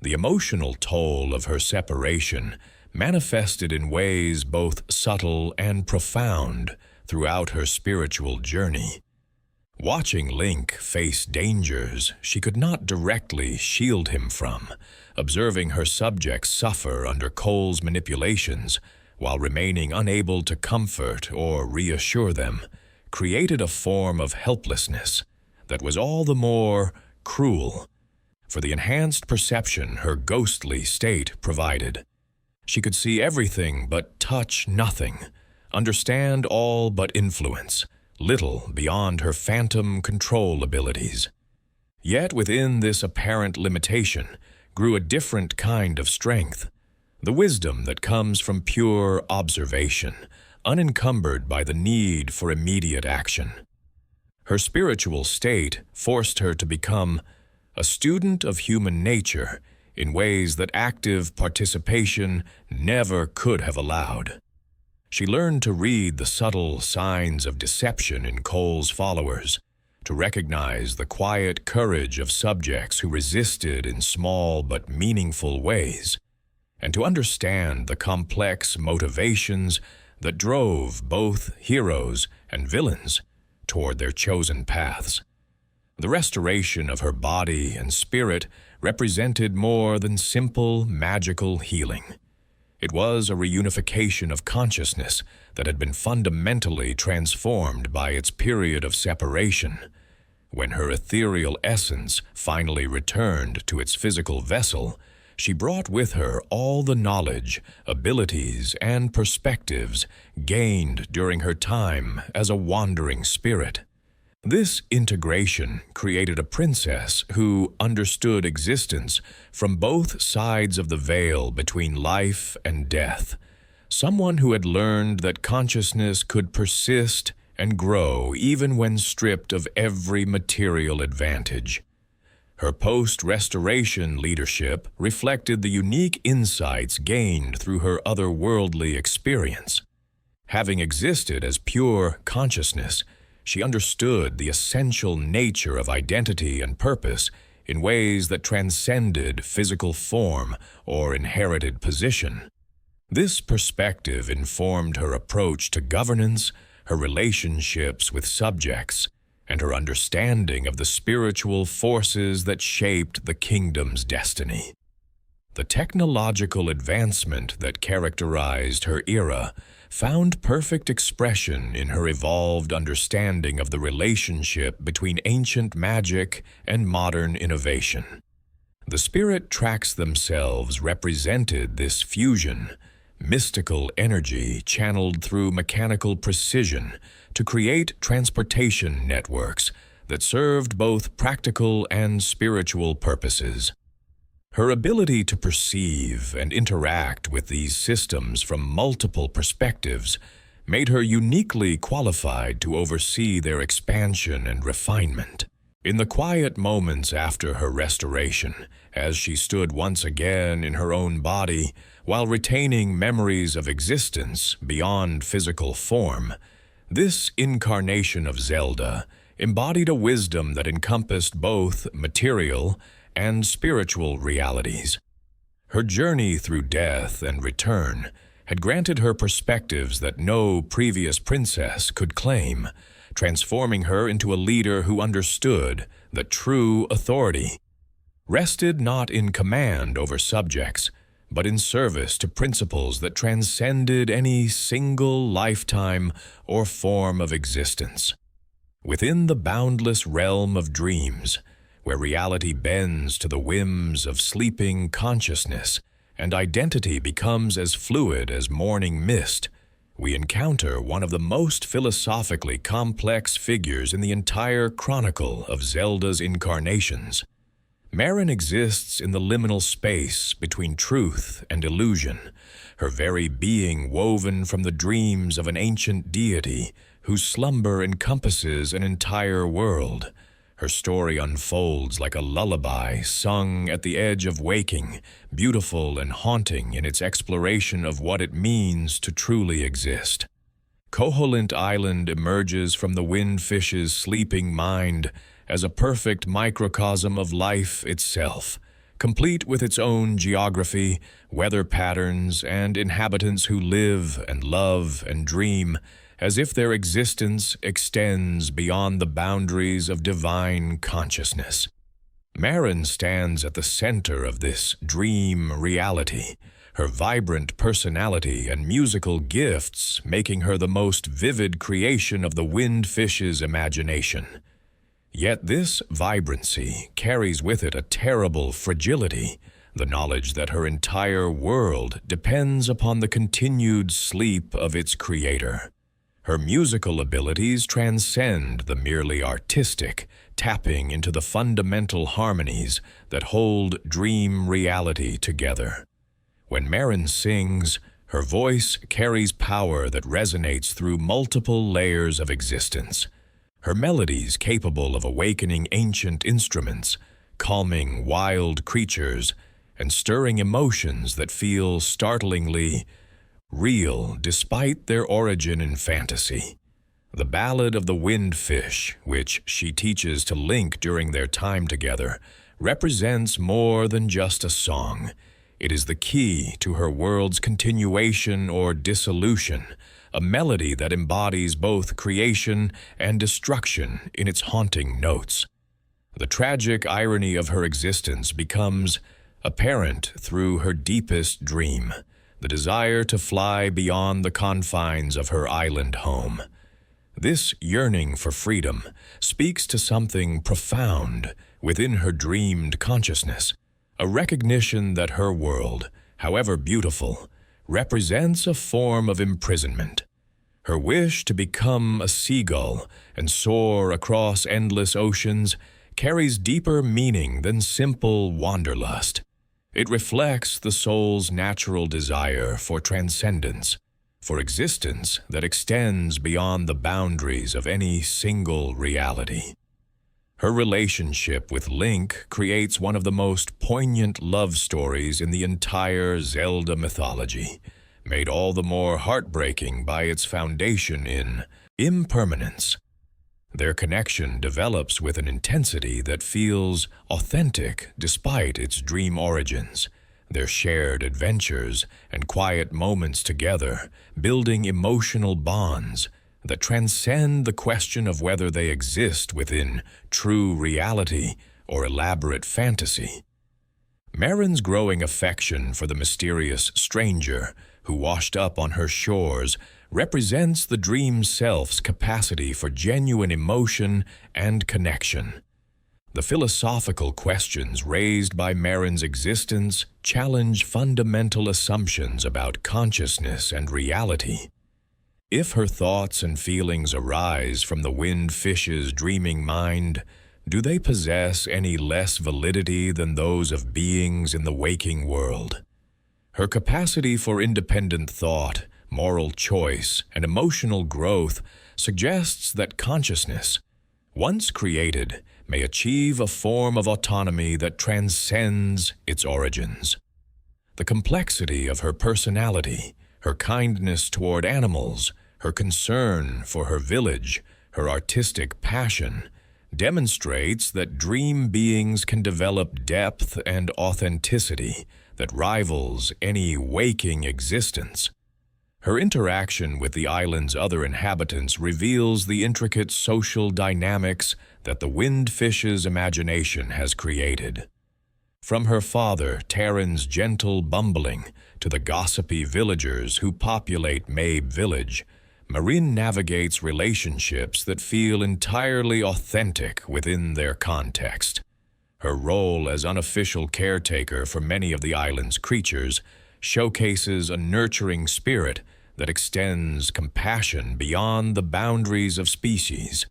The emotional toll of her separation manifested in ways both subtle and profound throughout her spiritual journey. Watching Link face dangers she could not directly shield him from, observing her subjects suffer under Cole's manipulations while remaining unable to comfort or reassure them, created a form of helplessness that was all the more cruel for the enhanced perception her ghostly state provided. She could see everything but touch nothing, understand all but influence little beyond her phantom control abilities. Yet within this apparent limitation grew a different kind of strength, the wisdom that comes from pure observation, unencumbered by the need for immediate action. Her spiritual state forced her to become a student of human nature in ways that active participation never could have allowed. She learned to read the subtle signs of deception in Cole's followers, to recognize the quiet courage of subjects who resisted in small but meaningful ways, and to understand the complex motivations that drove both heroes and villains toward their chosen paths. The restoration of her body and spirit represented more than simple magical healing. It was a reunification of consciousness that had been fundamentally transformed by its period of separation. When her ethereal essence finally returned to its physical vessel, she brought with her all the knowledge, abilities, and perspectives gained during her time as a wandering spirit. This integration created a princess who understood existence from both sides of the veil between life and death, someone who had learned that consciousness could persist and grow even when stripped of every material advantage. Her post-restoration leadership reflected the unique insights gained through her otherworldly experience. Having existed as pure consciousness, she understood the essential nature of identity and purpose in ways that transcended physical form or inherited position. This perspective informed her approach to governance, her relationships with subjects, and her understanding of the spiritual forces that shaped the kingdom's destiny. The technological advancement that characterized her era found perfect expression in her evolved understanding of the relationship between ancient magic and modern innovation. The spirit tracks themselves represented this fusion, mystical energy channeled through mechanical precision to create transportation networks that served both practical and spiritual purposes. Her ability to perceive and interact with these systems from multiple perspectives made her uniquely qualified to oversee their expansion and refinement. In the quiet moments after her restoration, as she stood once again in her own body while retaining memories of existence beyond physical form, this incarnation of Zelda embodied a wisdom that encompassed both material and spiritual realities. Her journey through death and return had granted her perspectives that no previous princess could claim, transforming her into a leader who understood that true authority rested not in command over subjects, but in service to principles that transcended any single lifetime or form of existence. Within the boundless realm of dreams, where reality bends to the whims of sleeping consciousness and identity becomes as fluid as morning mist, we encounter one of the most philosophically complex figures in the entire chronicle of Zelda's incarnations. Marin exists in the liminal space between truth and illusion, her very being woven from the dreams of an ancient deity whose slumber encompasses an entire world. Her story unfolds like a lullaby sung at the edge of waking, beautiful and haunting in its exploration of what it means to truly exist. Koholint Island emerges from the windfish's sleeping mind as a perfect microcosm of life itself, complete with its own geography, weather patterns, and inhabitants who live and love and dream as if their existence extends beyond the boundaries of divine consciousness. Marin stands at the center of this dream reality, her vibrant personality and musical gifts making her the most vivid creation of the windfish's imagination. Yet this vibrancy carries with it a terrible fragility, the knowledge that her entire world depends upon the continued sleep of its creator. Her musical abilities transcend the merely artistic, tapping into the fundamental harmonies that hold dream reality together. When Marin sings, her voice carries power that resonates through multiple layers of existence. Her melodies capable of awakening ancient instruments, calming wild creatures, and stirring emotions that feel startlingly real despite their origin in fantasy. The Ballad of the Windfish, which she teaches to Link during their time together, represents more than just a song. It is the key to her world's continuation or dissolution, a melody that embodies both creation and destruction in its haunting notes. The tragic irony of her existence becomes apparent through her deepest dream, the desire to fly beyond the confines of her island home. This yearning for freedom speaks to something profound within her dreamed consciousness, a recognition that her world, however beautiful, represents a form of imprisonment. Her wish to become a seagull and soar across endless oceans carries deeper meaning than simple wanderlust. It reflects the soul's natural desire for transcendence, for existence that extends beyond the boundaries of any single reality. Her relationship with Link creates one of the most poignant love stories in the entire Zelda mythology, made all the more heartbreaking by its foundation in impermanence. Their connection develops with an intensity that feels authentic despite its dream origins, their shared adventures and quiet moments together building emotional bonds that transcend the question of whether they exist within true reality or elaborate fantasy. Marin's growing affection for the mysterious stranger who washed up on her shores represents the dream self's capacity for genuine emotion and connection. The philosophical questions raised by Marin's existence challenge fundamental assumptions about consciousness and reality. If her thoughts and feelings arise from the windfish's dreaming mind, do they possess any less validity than those of beings in the waking world? Her capacity for independent thought, moral choice, and emotional growth suggests that consciousness, once created, may achieve a form of autonomy that transcends its origins. The complexity of her personality, her kindness toward animals, her concern for her village, her artistic passion, demonstrates that dream beings can develop depth and authenticity that rivals any waking existence. Her interaction with the island's other inhabitants reveals the intricate social dynamics that the windfish's imagination has created. From her father, Terran's gentle bumbling, to the gossipy villagers who populate Mabe Village, Marin navigates relationships that feel entirely authentic within their context. Her role as unofficial caretaker for many of the island's creatures showcases a nurturing spirit that extends compassion beyond the boundaries of species,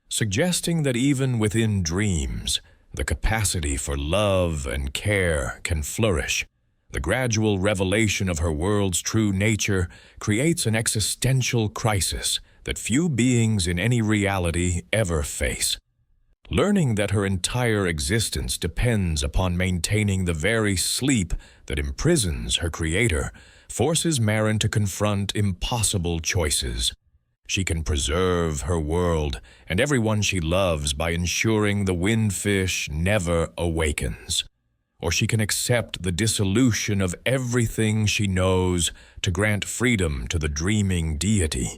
suggesting that even within dreams, the capacity for love and care can flourish. The gradual revelation of her world's true nature creates an existential crisis that few beings in any reality ever face. Learning that her entire existence depends upon maintaining the very sleep that imprisons her creator forces Marin to confront impossible choices. She can preserve her world and everyone she loves by ensuring the windfish never awakens. Or she can accept the dissolution of everything she knows to grant freedom to the dreaming deity.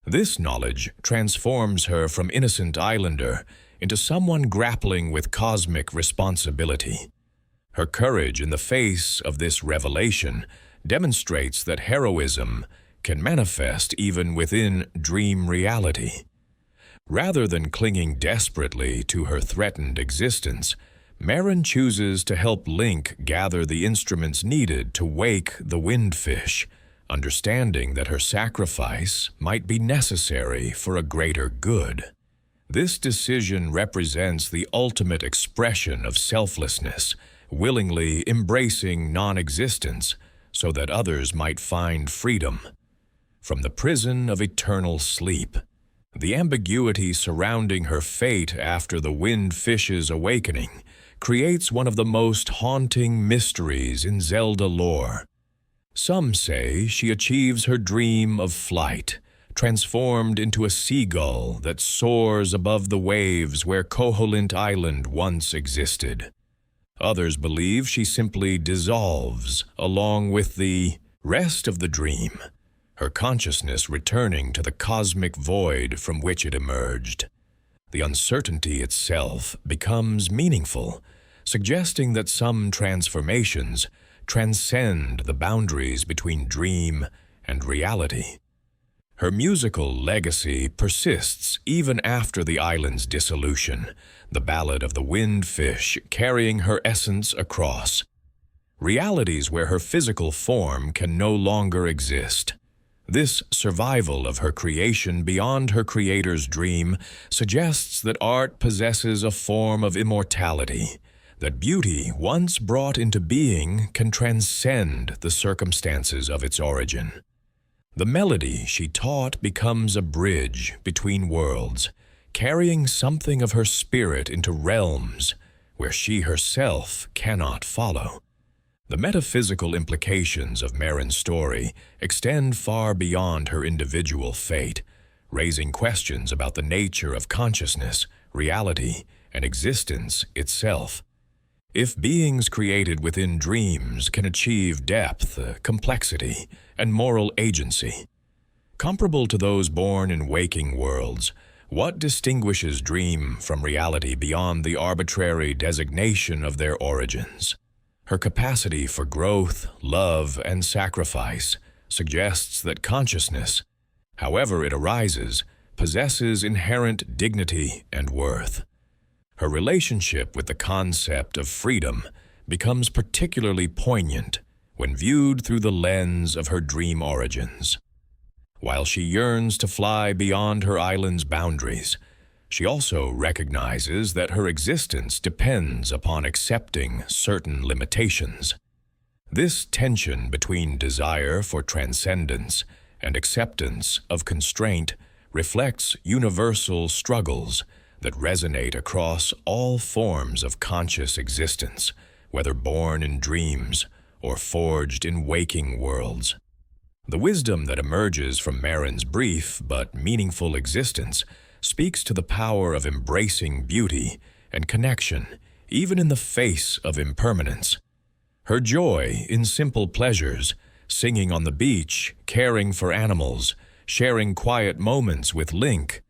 This knowledge transforms her from innocent islander into someone grappling with cosmic responsibility. Her courage in the face of this revelation demonstrates that heroism can manifest even within dream reality. Rather than clinging desperately to her threatened existence, Marin chooses to help Link gather the instruments needed to wake the windfish, understanding that her sacrifice might be necessary for a greater good. This decision represents the ultimate expression of selflessness, willingly embracing non-existence so that others might find freedom. From the prison of eternal sleep, the ambiguity surrounding her fate after the windfish's awakening creates one of the most haunting mysteries in Zelda lore. Some say she achieves her dream of flight, transformed into a seagull that soars above the waves where Koholint Island once existed. Others believe she simply dissolves along with the rest of the dream, her consciousness returning to the cosmic void from which it emerged. The uncertainty itself becomes meaningful, suggesting that some transformations transcend the boundaries between dream and reality. Her musical legacy persists even after the island's dissolution, the ballad of the windfish carrying her essence across realities where her physical form can no longer exist. This survival of her creation beyond her creator's dream suggests that art possesses a form of immortality, that beauty once brought into being can transcend the circumstances of its origin. The melody she taught becomes a bridge between worlds, carrying something of her spirit into realms where she herself cannot follow. The metaphysical implications of Marin's story extend far beyond her individual fate, raising questions about the nature of consciousness, reality, and existence itself. If beings created within dreams can achieve depth, complexity, and moral agency, comparable to those born in waking worlds, what distinguishes dream from reality beyond the arbitrary designation of their origins? Her capacity for growth, love, and sacrifice suggests that consciousness, however it arises, possesses inherent dignity and worth. Her relationship with the concept of freedom becomes particularly poignant when viewed through the lens of her dream origins. While she yearns to fly beyond her island's boundaries, she also recognizes that her existence depends upon accepting certain limitations. This tension between desire for transcendence and acceptance of constraint reflects universal struggles that resonate across all forms of conscious existence, whether born in dreams or forged in waking worlds. The wisdom that emerges from Marin's brief but meaningful existence speaks to the power of embracing beauty and connection, even in the face of impermanence. Her joy in simple pleasures, singing on the beach, caring for animals, sharing quiet moments with Link,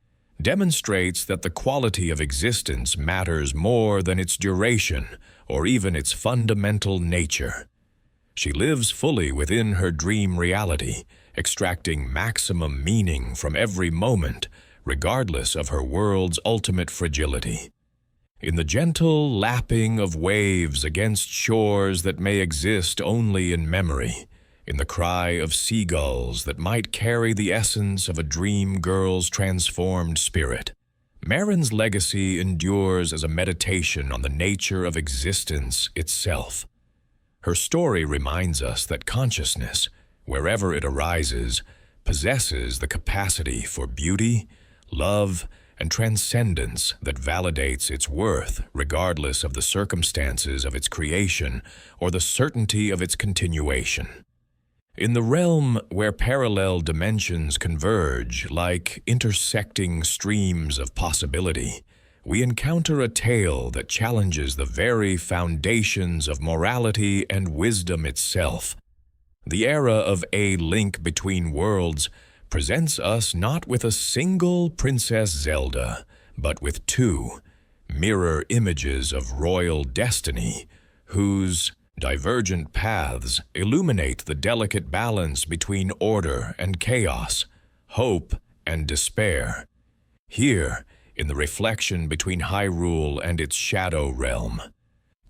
demonstrates that the quality of existence matters more than its duration or even its fundamental nature. She lives fully within her dream reality, extracting maximum meaning from every moment, regardless of her world's ultimate fragility. In the gentle lapping of waves against shores that may exist only in memory, in the cry of seagulls that might carry the essence of a dream girl's transformed spirit, Marin's legacy endures as a meditation on the nature of existence itself. Her story reminds us that consciousness, wherever it arises, possesses the capacity for beauty, love, and transcendence that validates its worth regardless of the circumstances of its creation or the certainty of its continuation. In the realm where parallel dimensions converge like intersecting streams of possibility, we encounter a tale that challenges the very foundations of morality and wisdom itself. The era of A Link Between Worlds presents us not with a single Princess Zelda, but with two mirror images of royal destiny, whose divergent paths illuminate the delicate balance between order and chaos, hope and despair. Here, in the reflection between Hyrule and its shadow realm,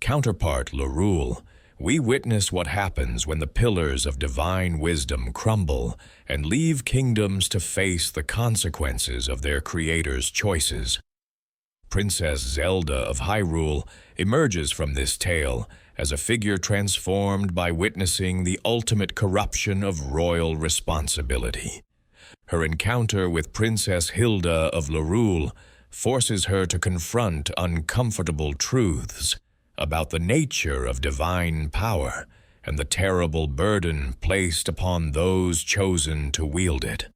counterpart Lorule, we witness what happens when the pillars of divine wisdom crumble and leave kingdoms to face the consequences of their creator's choices. Princess Zelda of Hyrule emerges from this tale as a figure transformed by witnessing the ultimate corruption of royal responsibility. Her encounter with Princess Hilda of Lorule forces her to confront uncomfortable truths about the nature of divine power and the terrible burden placed upon those chosen to wield it.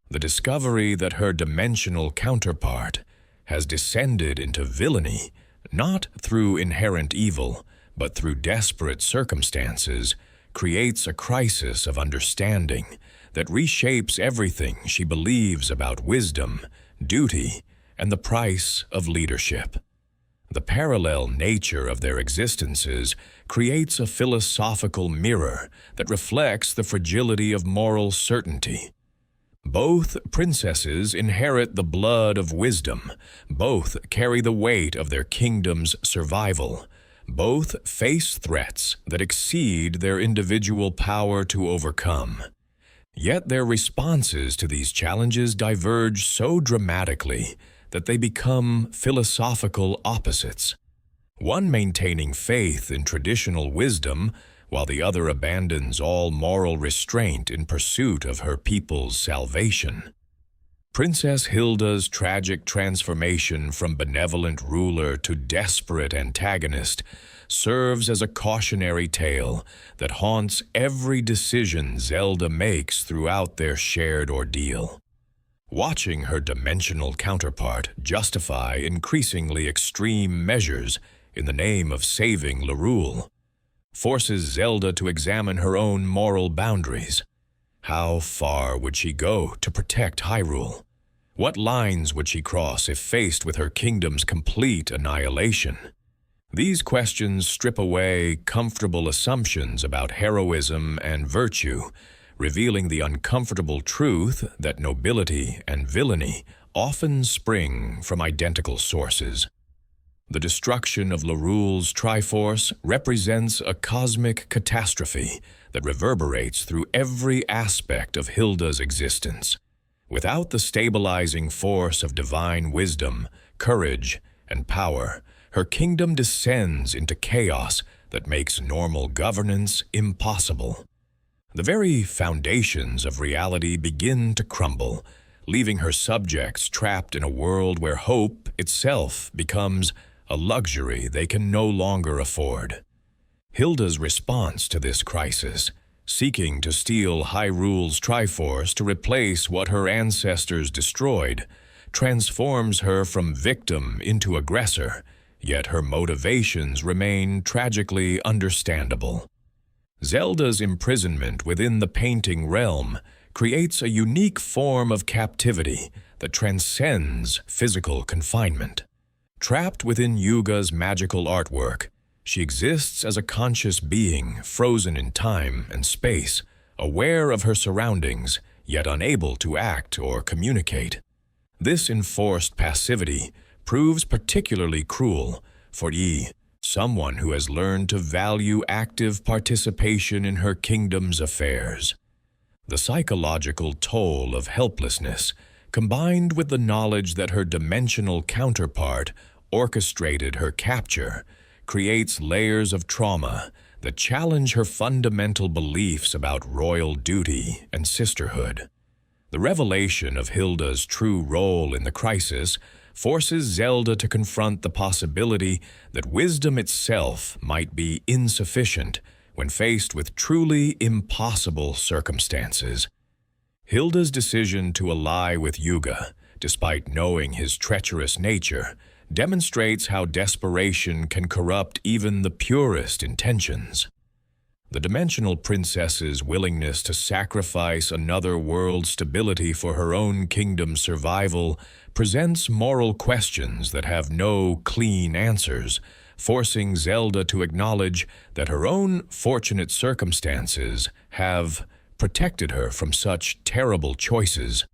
The discovery that her dimensional counterpart has descended into villainy, not through inherent evil, but through desperate circumstances, creates a crisis of understanding that reshapes everything she believes about wisdom, duty, and the price of leadership. The parallel nature of their existences creates a philosophical mirror that reflects the fragility of moral certainty. Both princesses inherit the blood of wisdom, both carry the weight of their kingdom's survival, both face threats that exceed their individual power to overcome. Yet their responses to these challenges diverge so dramatically that they become philosophical opposites, one maintaining faith in traditional wisdom while the other abandons all moral restraint in pursuit of her people's salvation. Princess Hilda's tragic transformation from benevolent ruler to desperate antagonist serves as a cautionary tale that haunts every decision Zelda makes throughout their shared ordeal. Watching her dimensional counterpart justify increasingly extreme measures in the name of saving Lorule forces Zelda to examine her own moral boundaries. How far would she go to protect Hyrule? What lines would she cross if faced with her kingdom's complete annihilation? These questions strip away comfortable assumptions about heroism and virtue, revealing the uncomfortable truth that nobility and villainy often spring from identical sources. The destruction of Lorule's Triforce represents a cosmic catastrophe that reverberates through every aspect of Hilda's existence. Without the stabilizing force of divine wisdom, courage, and power, her kingdom descends into chaos that makes normal governance impossible. The very foundations of reality begin to crumble, leaving her subjects trapped in a world where hope itself becomes a luxury they can no longer afford. Hilda's response to this crisis, seeking to steal Hyrule's Triforce to replace what her ancestors destroyed, transforms her from victim into aggressor, yet her motivations remain tragically understandable. Zelda's imprisonment within the painting realm creates a unique form of captivity that transcends physical confinement. Trapped within Yuga's magical artwork, she exists as a conscious being frozen in time and space, aware of her surroundings, yet unable to act or communicate. This enforced passivity proves particularly cruel for someone who has learned to value active participation in her kingdom's affairs. The psychological toll of helplessness combined with the knowledge that her dimensional counterpart orchestrated her capture, creates layers of trauma that challenge her fundamental beliefs about royal duty and sisterhood. The revelation of Hilda's true role in the crisis forces Zelda to confront the possibility that wisdom itself might be insufficient when faced with truly impossible circumstances. Hilda's decision to ally with Yuga, despite knowing his treacherous nature, demonstrates how desperation can corrupt even the purest intentions. The dimensional princess's willingness to sacrifice another world's stability for her own kingdom's survival presents moral questions that have no clean answers, forcing Zelda to acknowledge that her own fortunate circumstances have protected her from such terrible choices.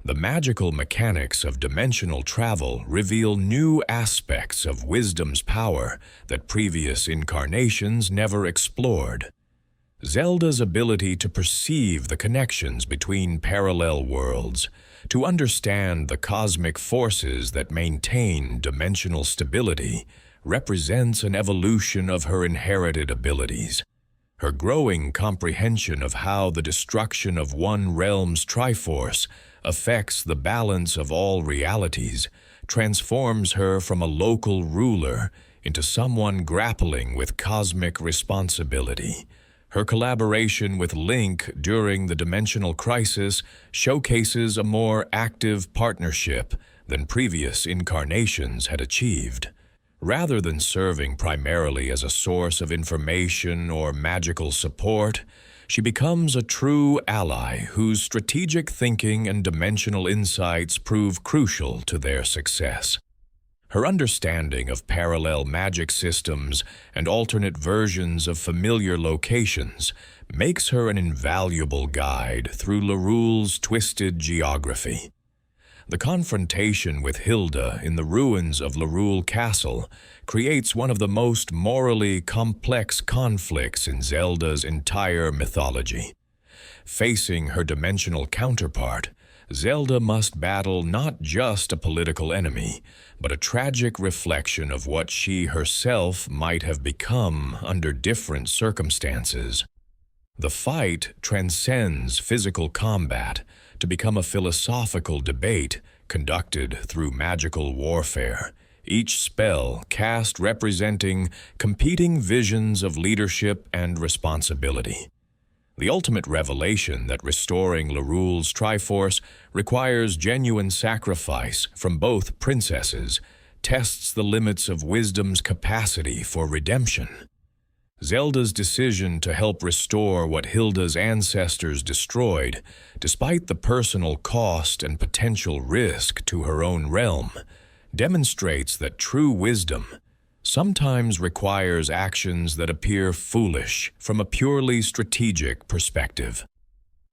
The magical mechanics of dimensional travel reveal new aspects of wisdom's power that previous incarnations never explored. Zelda's ability to perceive the connections between parallel worlds, to understand the cosmic forces that maintain dimensional stability, represents an evolution of her inherited abilities. Her growing comprehension of how the destruction of one realm's Triforce affects the balance of all realities transforms her from a local ruler into someone grappling with cosmic responsibility. Her collaboration with Link during the dimensional crisis showcases a more active partnership than previous incarnations had achieved. Rather than serving primarily as a source of information or magical support, she becomes a true ally whose strategic thinking and dimensional insights prove crucial to their success. Her understanding of parallel magic systems and alternate versions of familiar locations makes her an invaluable guide through Hyrule's twisted geography. The confrontation with Hilda in the ruins of Hyrule Castle creates one of the most morally complex conflicts in Zelda's entire mythology. Facing her dimensional counterpart, Zelda must battle not just a political enemy, but a tragic reflection of what she herself might have become under different circumstances. The fight transcends physical combat to become a philosophical debate conducted through magical warfare, each spell cast representing competing visions of leadership and responsibility. The ultimate revelation that restoring Hyrule's Triforce requires genuine sacrifice from both princesses tests the limits of wisdom's capacity for redemption. Zelda's decision to help restore what Hilda's ancestors destroyed, despite the personal cost and potential risk to her own realm, demonstrates that true wisdom sometimes requires actions that appear foolish from a purely strategic perspective.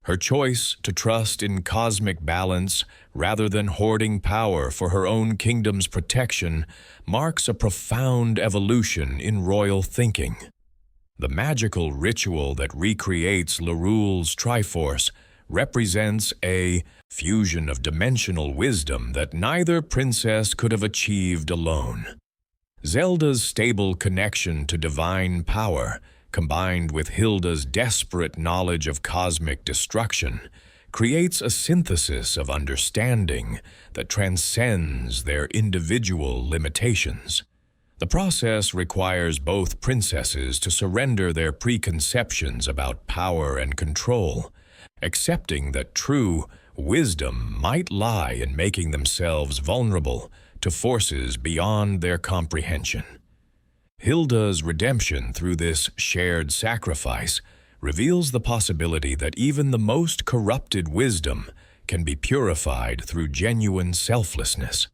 Her choice to trust in cosmic balance rather than hoarding power for her own kingdom's protection marks a profound evolution in royal thinking. The magical ritual that recreates Hyrule's Triforce represents a fusion of dimensional wisdom that neither princess could have achieved alone. Zelda's stable connection to divine power, combined with Hilda's desperate knowledge of cosmic destruction, creates a synthesis of understanding that transcends their individual limitations. The process requires both princesses to surrender their preconceptions about power and control, accepting that true wisdom might lie in making themselves vulnerable to forces beyond their comprehension. Hilda's redemption through this shared sacrifice reveals the possibility that even the most corrupted wisdom can be purified through genuine selflessness.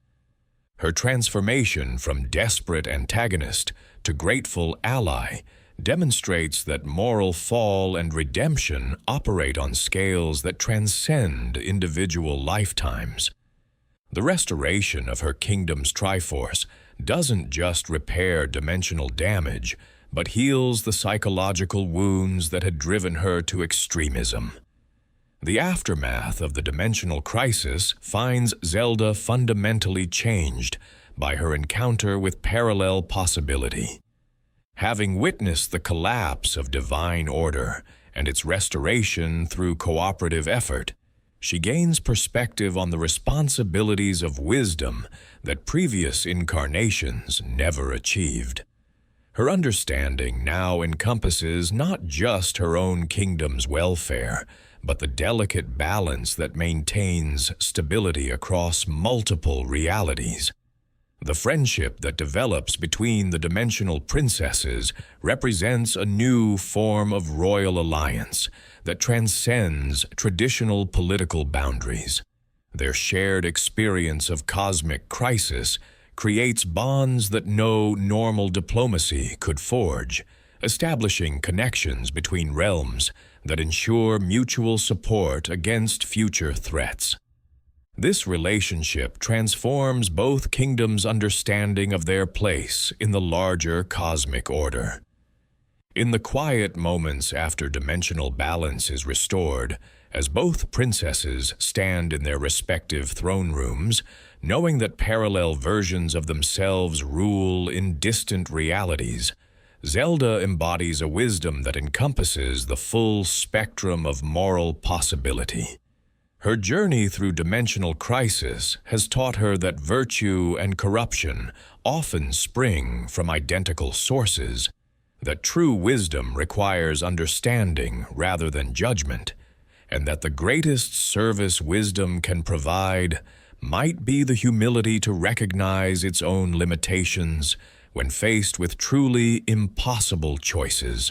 Her transformation from desperate antagonist to grateful ally demonstrates that moral fall and redemption operate on scales that transcend individual lifetimes. The restoration of her kingdom's Triforce doesn't just repair dimensional damage, but heals the psychological wounds that had driven her to extremism. The aftermath of the dimensional crisis finds Zelda fundamentally changed by her encounter with parallel possibility. Having witnessed the collapse of divine order and its restoration through cooperative effort, she gains perspective on the responsibilities of wisdom that previous incarnations never achieved. Her understanding now encompasses not just her own kingdom's welfare, but the delicate balance that maintains stability across multiple realities. The friendship that develops between the dimensional princesses represents a new form of royal alliance that transcends traditional political boundaries. Their shared experience of cosmic crisis creates bonds that no normal diplomacy could forge, establishing connections between realms that ensure mutual support against future threats. This relationship transforms both kingdoms' understanding of their place in the larger cosmic order. In the quiet moments after dimensional balance is restored, as both princesses stand in their respective throne rooms, knowing that parallel versions of themselves rule in distant realities, Zelda embodies a wisdom that encompasses the full spectrum of moral possibility. Her journey through dimensional crisis has taught her that virtue and corruption often spring from identical sources, that true wisdom requires understanding rather than judgment, and that the greatest service wisdom can provide might be the humility to recognize its own limitations when faced with truly impossible choices.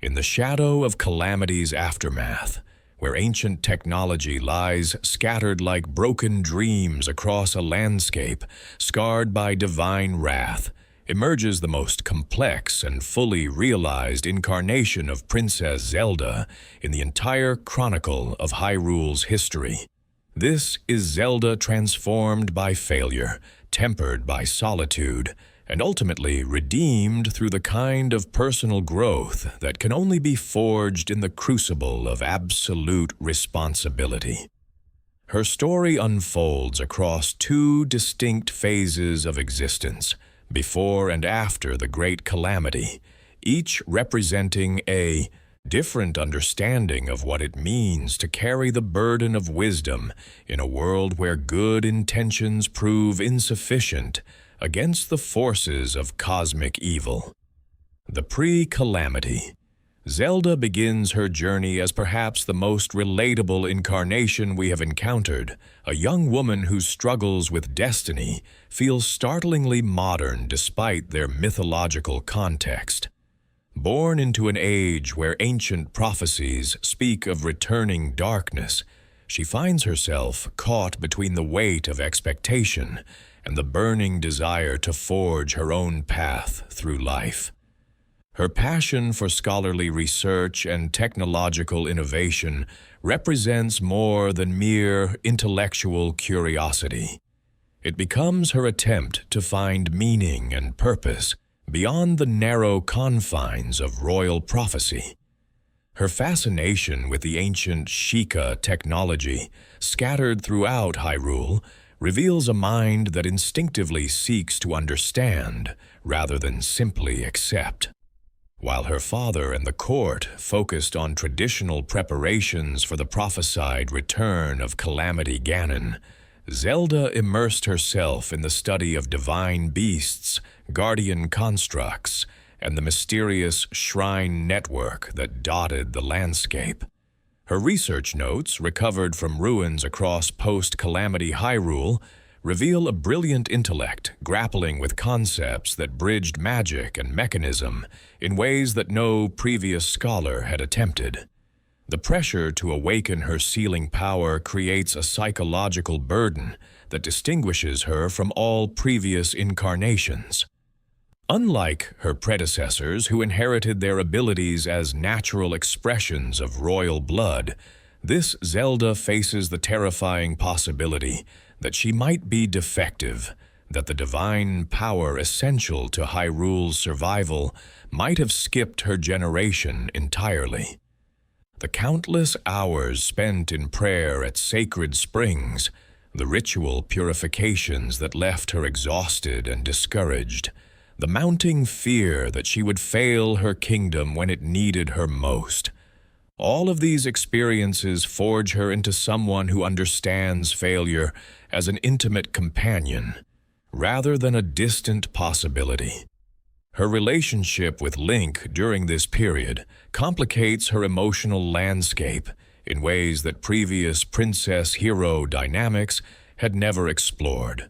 In the shadow of calamity's aftermath, where ancient technology lies scattered like broken dreams across a landscape scarred by divine wrath, emerges the most complex and fully realized incarnation of Princess Zelda in the entire chronicle of Hyrule's history. This is Zelda transformed by failure, tempered by solitude, and ultimately redeemed through the kind of personal growth that can only be forged in the crucible of absolute responsibility. Her story unfolds across two distinct phases of existence, before and after the Great Calamity, each representing a different understanding of what it means to carry the burden of wisdom in a world where good intentions prove insufficient against the forces of cosmic evil. The pre-calamity. Zelda begins her journey as perhaps the most relatable incarnation we have encountered, a young woman whose struggles with destiny feel startlingly modern despite their mythological context. Born into an age where ancient prophecies speak of returning darkness, she finds herself caught between the weight of expectation and the burning desire to forge her own path through life. Her passion for scholarly research and technological innovation represents more than mere intellectual curiosity. It becomes her attempt to find meaning and purpose beyond the narrow confines of royal prophecy. Her fascination with the ancient Sheikah technology, scattered throughout Hyrule, reveals a mind that instinctively seeks to understand rather than simply accept. While her father and the court focused on traditional preparations for the prophesied return of Calamity Ganon, Zelda immersed herself in the study of divine beasts, guardian constructs, and the mysterious shrine network that dotted the landscape. Her research notes, recovered from ruins across post-Calamity Hyrule, reveal a brilliant intellect grappling with concepts that bridged magic and mechanism in ways that no previous scholar had attempted. The pressure to awaken her sealing power creates a psychological burden that distinguishes her from all previous incarnations. Unlike her predecessors who inherited their abilities as natural expressions of royal blood, this Zelda faces the terrifying possibility that she might be defective, that the divine power essential to Hyrule's survival might have skipped her generation entirely. The countless hours spent in prayer at sacred springs, the ritual purifications that left her exhausted and discouraged, the mounting fear that she would fail her kingdom when it needed her most. All of these experiences forge her into someone who understands failure as an intimate companion, rather than a distant possibility. Her relationship with Link during this period complicates her emotional landscape in ways that previous princess-hero dynamics had never explored.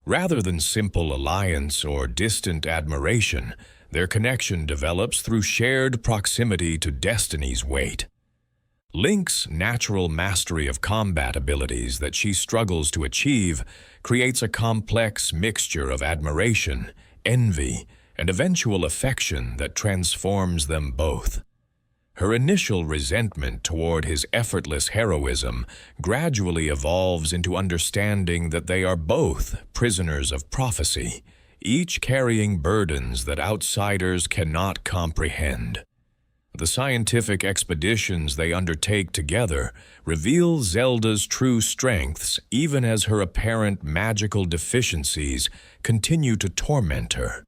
Rather than simple alliance or distant admiration, their connection develops through shared proximity to destiny's weight. Link's natural mastery of combat abilities that she struggles to achieve creates a complex mixture of admiration, envy, and eventual affection that transforms them both. Her initial resentment toward his effortless heroism gradually evolves into understanding that they are both prisoners of prophecy, each carrying burdens that outsiders cannot comprehend. The scientific expeditions they undertake together reveal Zelda's true strengths even as her apparent magical deficiencies continue to torment her.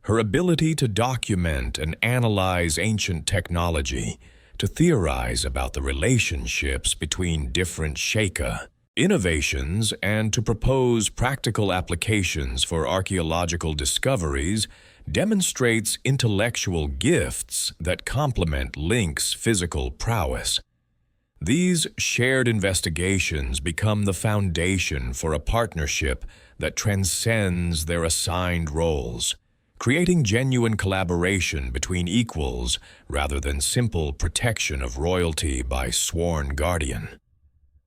Her ability to document and analyze ancient technology, to theorize about the relationships between different Sheikah innovations, and to propose practical applications for archaeological discoveries demonstrates intellectual gifts that complement Link's physical prowess. These shared investigations become the foundation for a partnership that transcends their assigned roles, creating genuine collaboration between equals rather than simple protection of royalty by sworn guardian.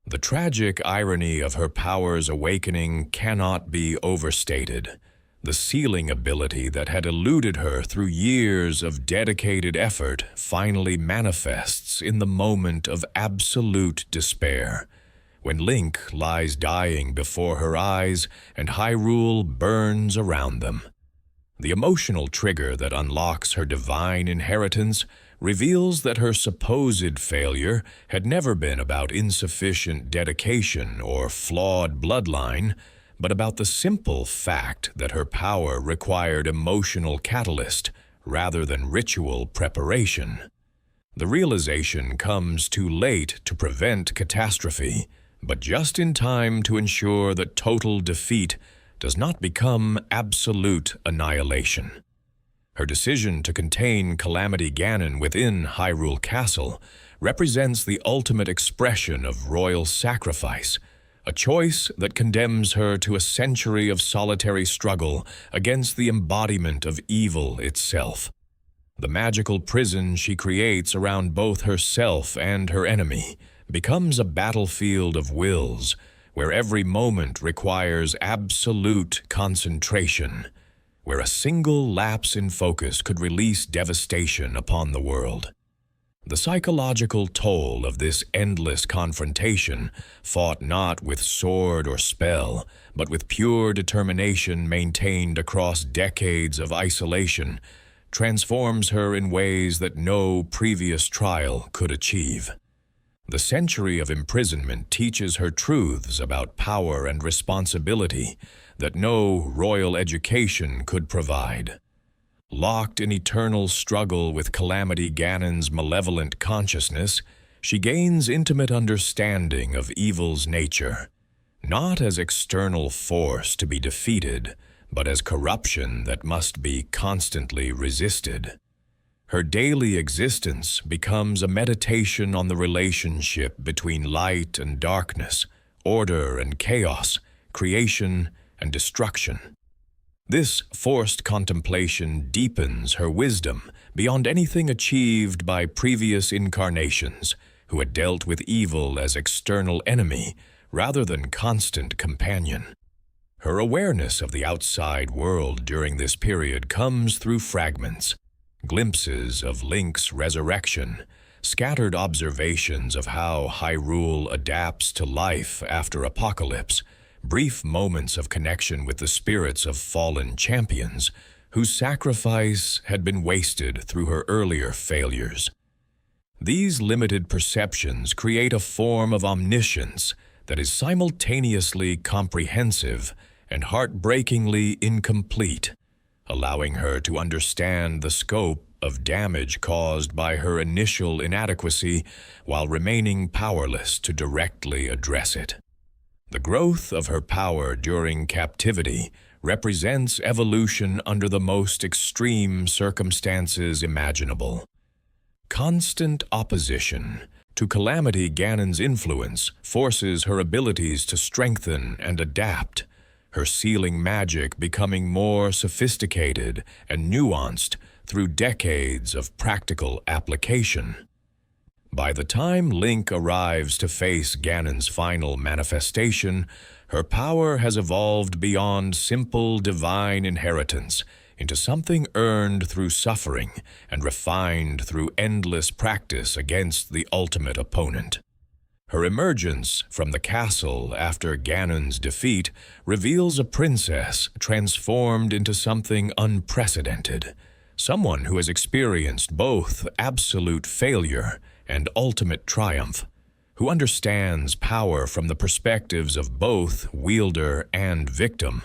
The tragic irony of her powers awakening cannot be overstated. The sealing ability that had eluded her through years of dedicated effort finally manifests in the moment of absolute despair, when Link lies dying before her eyes and Hyrule burns around them. The emotional trigger that unlocks her divine inheritance reveals that her supposed failure had never been about insufficient dedication or flawed bloodline, but about the simple fact that her power required emotional catalyst rather than ritual preparation. The realization comes too late to prevent catastrophe, but just in time to ensure that total defeat does not become absolute annihilation. Her decision to contain Calamity Ganon within Hyrule Castle represents the ultimate expression of royal sacrifice, a choice that condemns her to a century of solitary struggle against the embodiment of evil itself. The magical prison she creates around both herself and her enemy becomes a battlefield of wills, where every moment requires absolute concentration, where a single lapse in focus could release devastation upon the world. The psychological toll of this endless confrontation, fought not with sword or spell, but with pure determination maintained across decades of isolation, transforms her in ways that no previous trial could achieve. The century of imprisonment teaches her truths about power and responsibility that no royal education could provide. Locked in eternal struggle with Calamity Ganon's malevolent consciousness, she gains intimate understanding of evil's nature, not as external force to be defeated, but as corruption that must be constantly resisted. Her daily existence becomes a meditation on the relationship between light and darkness, order and chaos, creation and destruction. This forced contemplation deepens her wisdom beyond anything achieved by previous incarnations, who had dealt with evil as external enemy rather than constant companion. Her awareness of the outside world during this period comes through fragments, glimpses of Link's resurrection, scattered observations of how Hyrule adapts to life after apocalypse, brief moments of connection with the spirits of fallen champions whose sacrifice had been wasted through her earlier failures. These limited perceptions create a form of omniscience that is simultaneously comprehensive and heartbreakingly incomplete, allowing her to understand the scope of damage caused by her initial inadequacy while remaining powerless to directly address it. The growth of her power during captivity represents evolution under the most extreme circumstances imaginable. Constant opposition to Calamity Ganon's influence forces her abilities to strengthen and adapt, her sealing magic becoming more sophisticated and nuanced through decades of practical application. By the time Link arrives to face Ganon's final manifestation, her power has evolved beyond simple divine inheritance into something earned through suffering and refined through endless practice against the ultimate opponent. Her emergence from the castle after Ganon's defeat reveals a princess transformed into something unprecedented, someone who has experienced both absolute failure and ultimate triumph, who understands power from the perspectives of both wielder and victim,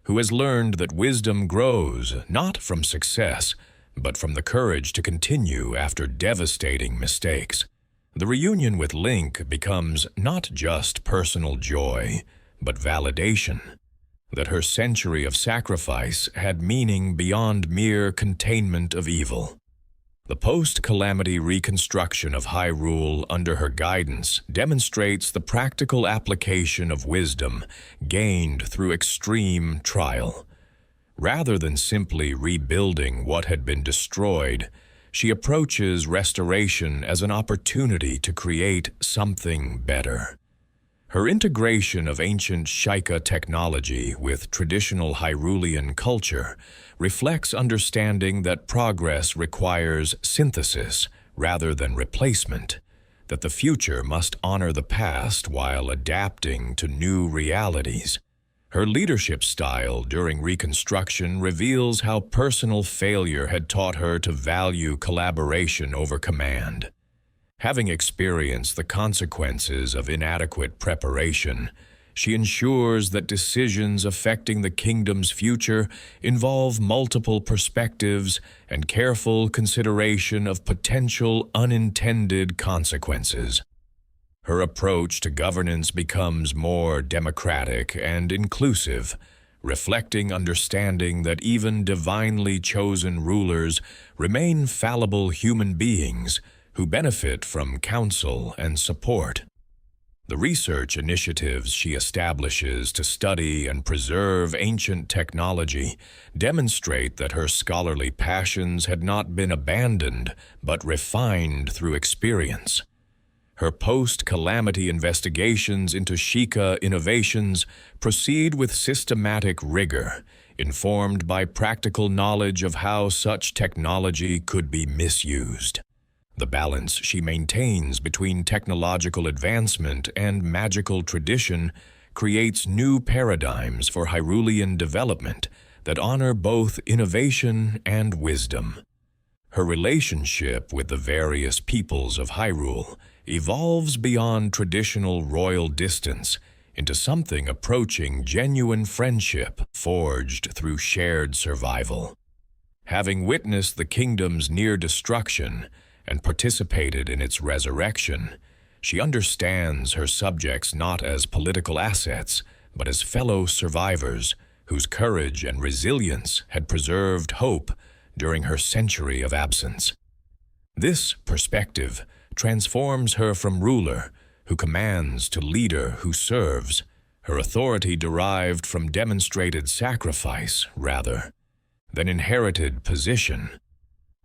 who has learned that wisdom grows not from success, but from the courage to continue after devastating mistakes. The reunion with Link becomes not just personal joy, but validation, that her century of sacrifice had meaning beyond mere containment of evil. The post-calamity reconstruction of Hyrule under her guidance demonstrates the practical application of wisdom gained through extreme trial. Rather than simply rebuilding what had been destroyed, she approaches restoration as an opportunity to create something better. Her integration of ancient Sheikah technology with traditional Hyrulean culture reflects understanding that progress requires synthesis rather than replacement, that the future must honor the past while adapting to new realities. Her leadership style during Reconstruction reveals how personal failure had taught her to value collaboration over command. Having experienced the consequences of inadequate preparation, she ensures that decisions affecting the kingdom's future involve multiple perspectives and careful consideration of potential unintended consequences. Her approach to governance becomes more democratic and inclusive, reflecting understanding that even divinely chosen rulers remain fallible human beings who benefit from counsel and support. The research initiatives she establishes to study and preserve ancient technology demonstrate that her scholarly passions had not been abandoned but refined through experience. Her post-calamity investigations into Sheikah innovations proceed with systematic rigor, informed by practical knowledge of how such technology could be misused. The balance she maintains between technological advancement and magical tradition creates new paradigms for Hyrulean development that honor both innovation and wisdom. Her relationship with the various peoples of Hyrule evolves beyond traditional royal distance into something approaching genuine friendship forged through shared survival. Having witnessed the kingdom's near destruction and participated in its resurrection, she understands her subjects not as political assets, but as fellow survivors whose courage and resilience had preserved hope during her century of absence. This perspective transforms her from ruler who commands to leader who serves, her authority derived from demonstrated sacrifice rather than inherited position.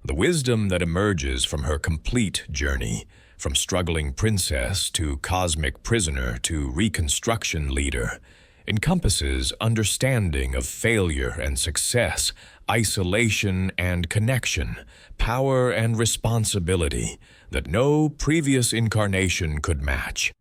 The wisdom that emerges from her complete journey, from struggling princess to cosmic prisoner to reconstruction leader, encompasses understanding of failure and success, isolation and connection, power and responsibility that no previous incarnation could match.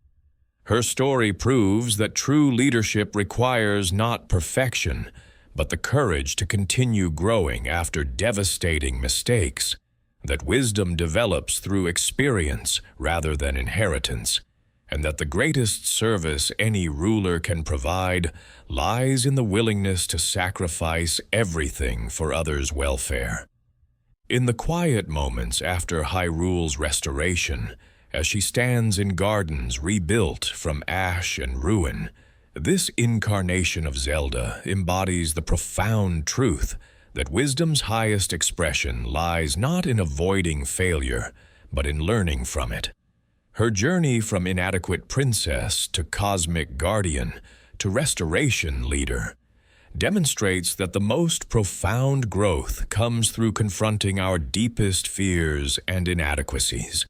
Her story proves that true leadership requires not perfection, but the courage to continue growing after devastating mistakes, that wisdom develops through experience rather than inheritance, and that the greatest service any ruler can provide lies in the willingness to sacrifice everything for others' welfare. In the quiet moments after Hyrule's restoration, as she stands in gardens rebuilt from ash and ruin, this incarnation of Zelda embodies the profound truth that wisdom's highest expression lies not in avoiding failure, but in learning from it. Her journey from inadequate princess to cosmic guardian to restoration leader demonstrates that the most profound growth comes through confronting our deepest fears and inadequacies,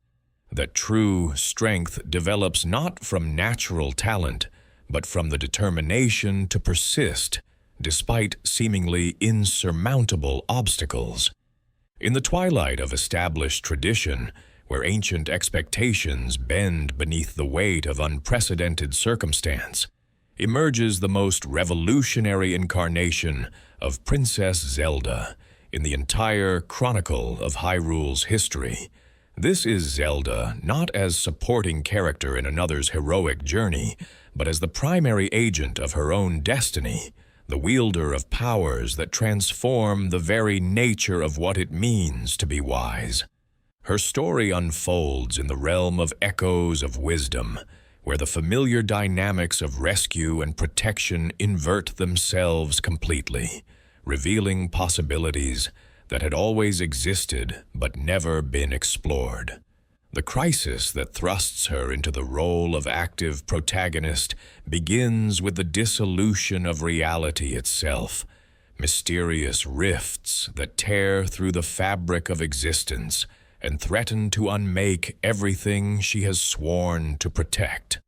that true strength develops not from natural talent, but from the determination to persist despite seemingly insurmountable obstacles. In the twilight of established tradition, where ancient expectations bend beneath the weight of unprecedented circumstance, emerges the most revolutionary incarnation of Princess Zelda in the entire chronicle of Hyrule's history. This is Zelda not as supporting character in another's heroic journey, but as the primary agent of her own destiny, the wielder of powers that transform the very nature of what it means to be wise. Her story unfolds in the realm of echoes of wisdom, where the familiar dynamics of rescue and protection invert themselves completely, revealing possibilities that had always existed but never been explored. The crisis that thrusts her into the role of active protagonist begins with the dissolution of reality itself, mysterious rifts that tear through the fabric of existence and threaten to unmake everything she has sworn to protect.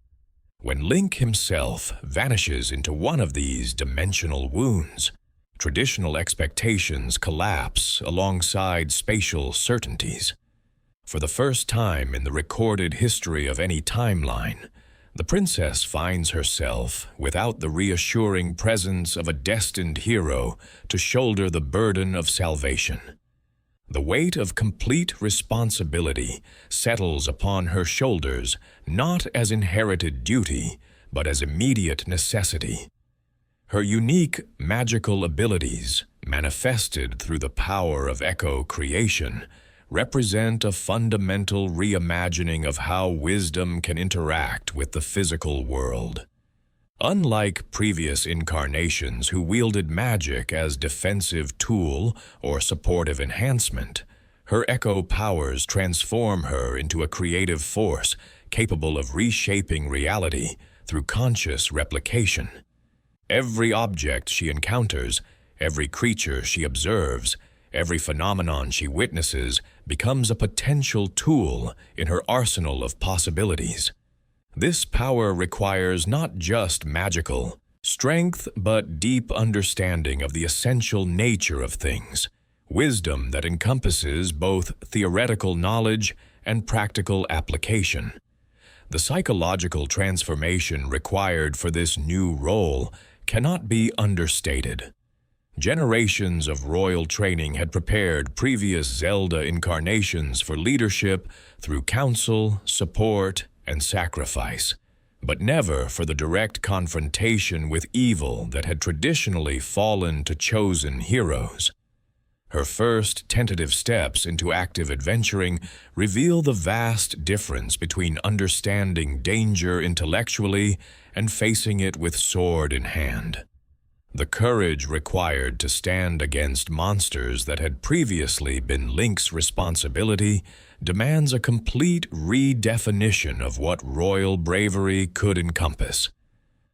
When Link himself vanishes into one of these dimensional wounds, traditional expectations collapse alongside spatial certainties. For the first time in the recorded history of any timeline, the princess finds herself without the reassuring presence of a destined hero to shoulder the burden of salvation. The weight of complete responsibility settles upon her shoulders not as inherited duty, but as immediate necessity. Her unique magical abilities, manifested through the power of echo creation, represent a fundamental reimagining of how wisdom can interact with the physical world. Unlike previous incarnations who wielded magic as defensive tool or supportive enhancement, her echo powers transform her into a creative force capable of reshaping reality through conscious replication. Every object she encounters, every creature she observes, every phenomenon she witnesses becomes a potential tool in her arsenal of possibilities. This power requires not just magical strength, but deep understanding of the essential nature of things, wisdom that encompasses both theoretical knowledge and practical application. The psychological transformation required for this new role cannot be understated. Generations of royal training had prepared previous Zelda incarnations for leadership through counsel, support, and sacrifice, but never for the direct confrontation with evil that had traditionally fallen to chosen heroes. Her first tentative steps into active adventuring reveal the vast difference between understanding danger intellectually and facing it with sword in hand. The courage required to stand against monsters that had previously been Link's responsibility demands a complete redefinition of what royal bravery could encompass.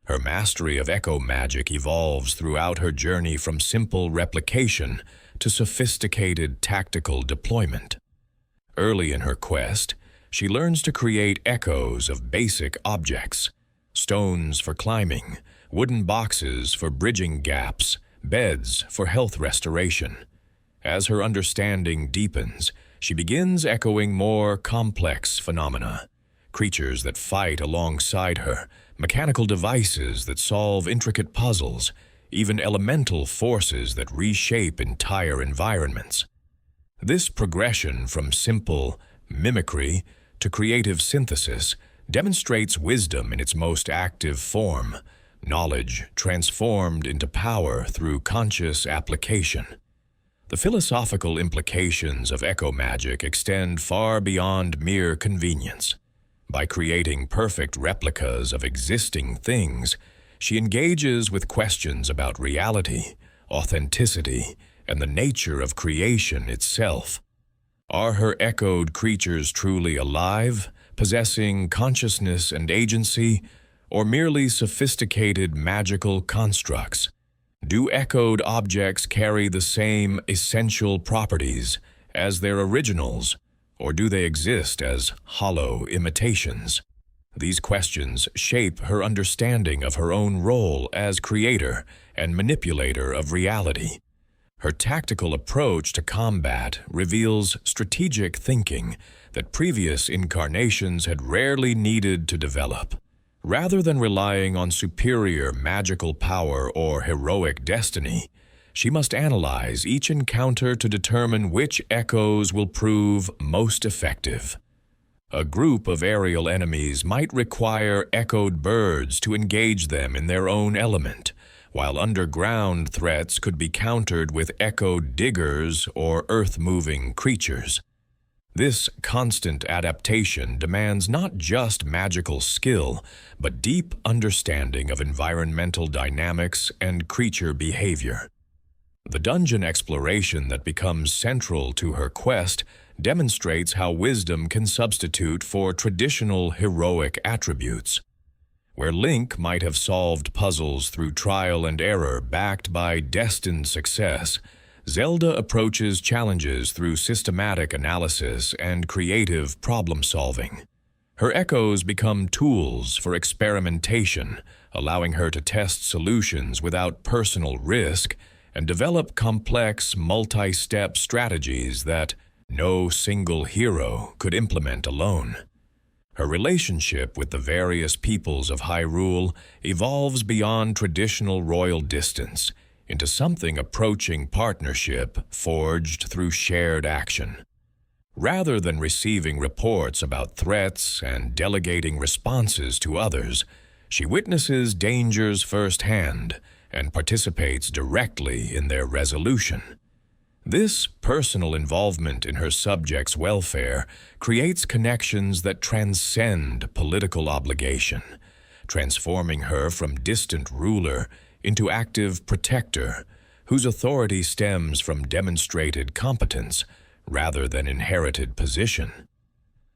Her mastery of echo magic evolves throughout her journey from simple replication to sophisticated tactical deployment. Early in her quest, she learns to create echoes of basic objects: stones for climbing, wooden boxes for bridging gaps, beds for health restoration. As her understanding deepens, she begins echoing more complex phenomena: creatures that fight alongside her, mechanical devices that solve intricate puzzles, even elemental forces that reshape entire environments. This progression from simple mimicry to creative synthesis demonstrates wisdom in its most active form, knowledge transformed into power through conscious application. The philosophical implications of echo magic extend far beyond mere convenience. By creating perfect replicas of existing things, she engages with questions about reality, authenticity, and the nature of creation itself. Are her echoed creatures truly alive, possessing consciousness and agency, or merely sophisticated magical constructs? Do echoed objects carry the same essential properties as their originals, or do they exist as hollow imitations? These questions shape her understanding of her own role as creator and manipulator of reality. Her tactical approach to combat reveals strategic thinking that previous incarnations had rarely needed to develop. Rather than relying on superior magical power or heroic destiny, she must analyze each encounter to determine which echoes will prove most effective. A group of aerial enemies might require echoed birds to engage them in their own element, while underground threats could be countered with echoed diggers or earth-moving creatures. This constant adaptation demands not just magical skill, but deep understanding of environmental dynamics and creature behavior. The dungeon exploration that becomes central to her quest demonstrates how wisdom can substitute for traditional heroic attributes. Where Link might have solved puzzles through trial and error backed by destined success, Zelda approaches challenges through systematic analysis and creative problem-solving. Her echoes become tools for experimentation, allowing her to test solutions without personal risk and develop complex, multi-step strategies that no single hero could implement alone. Her relationship with the various peoples of Hyrule evolves beyond traditional royal distance into something approaching partnership forged through shared action. Rather than receiving reports about threats and delegating responses to others, she witnesses dangers firsthand and participates directly in their resolution. This personal involvement in her subjects' welfare creates connections that transcend political obligation, transforming her from distant ruler into active protector, whose authority stems from demonstrated competence rather than inherited position.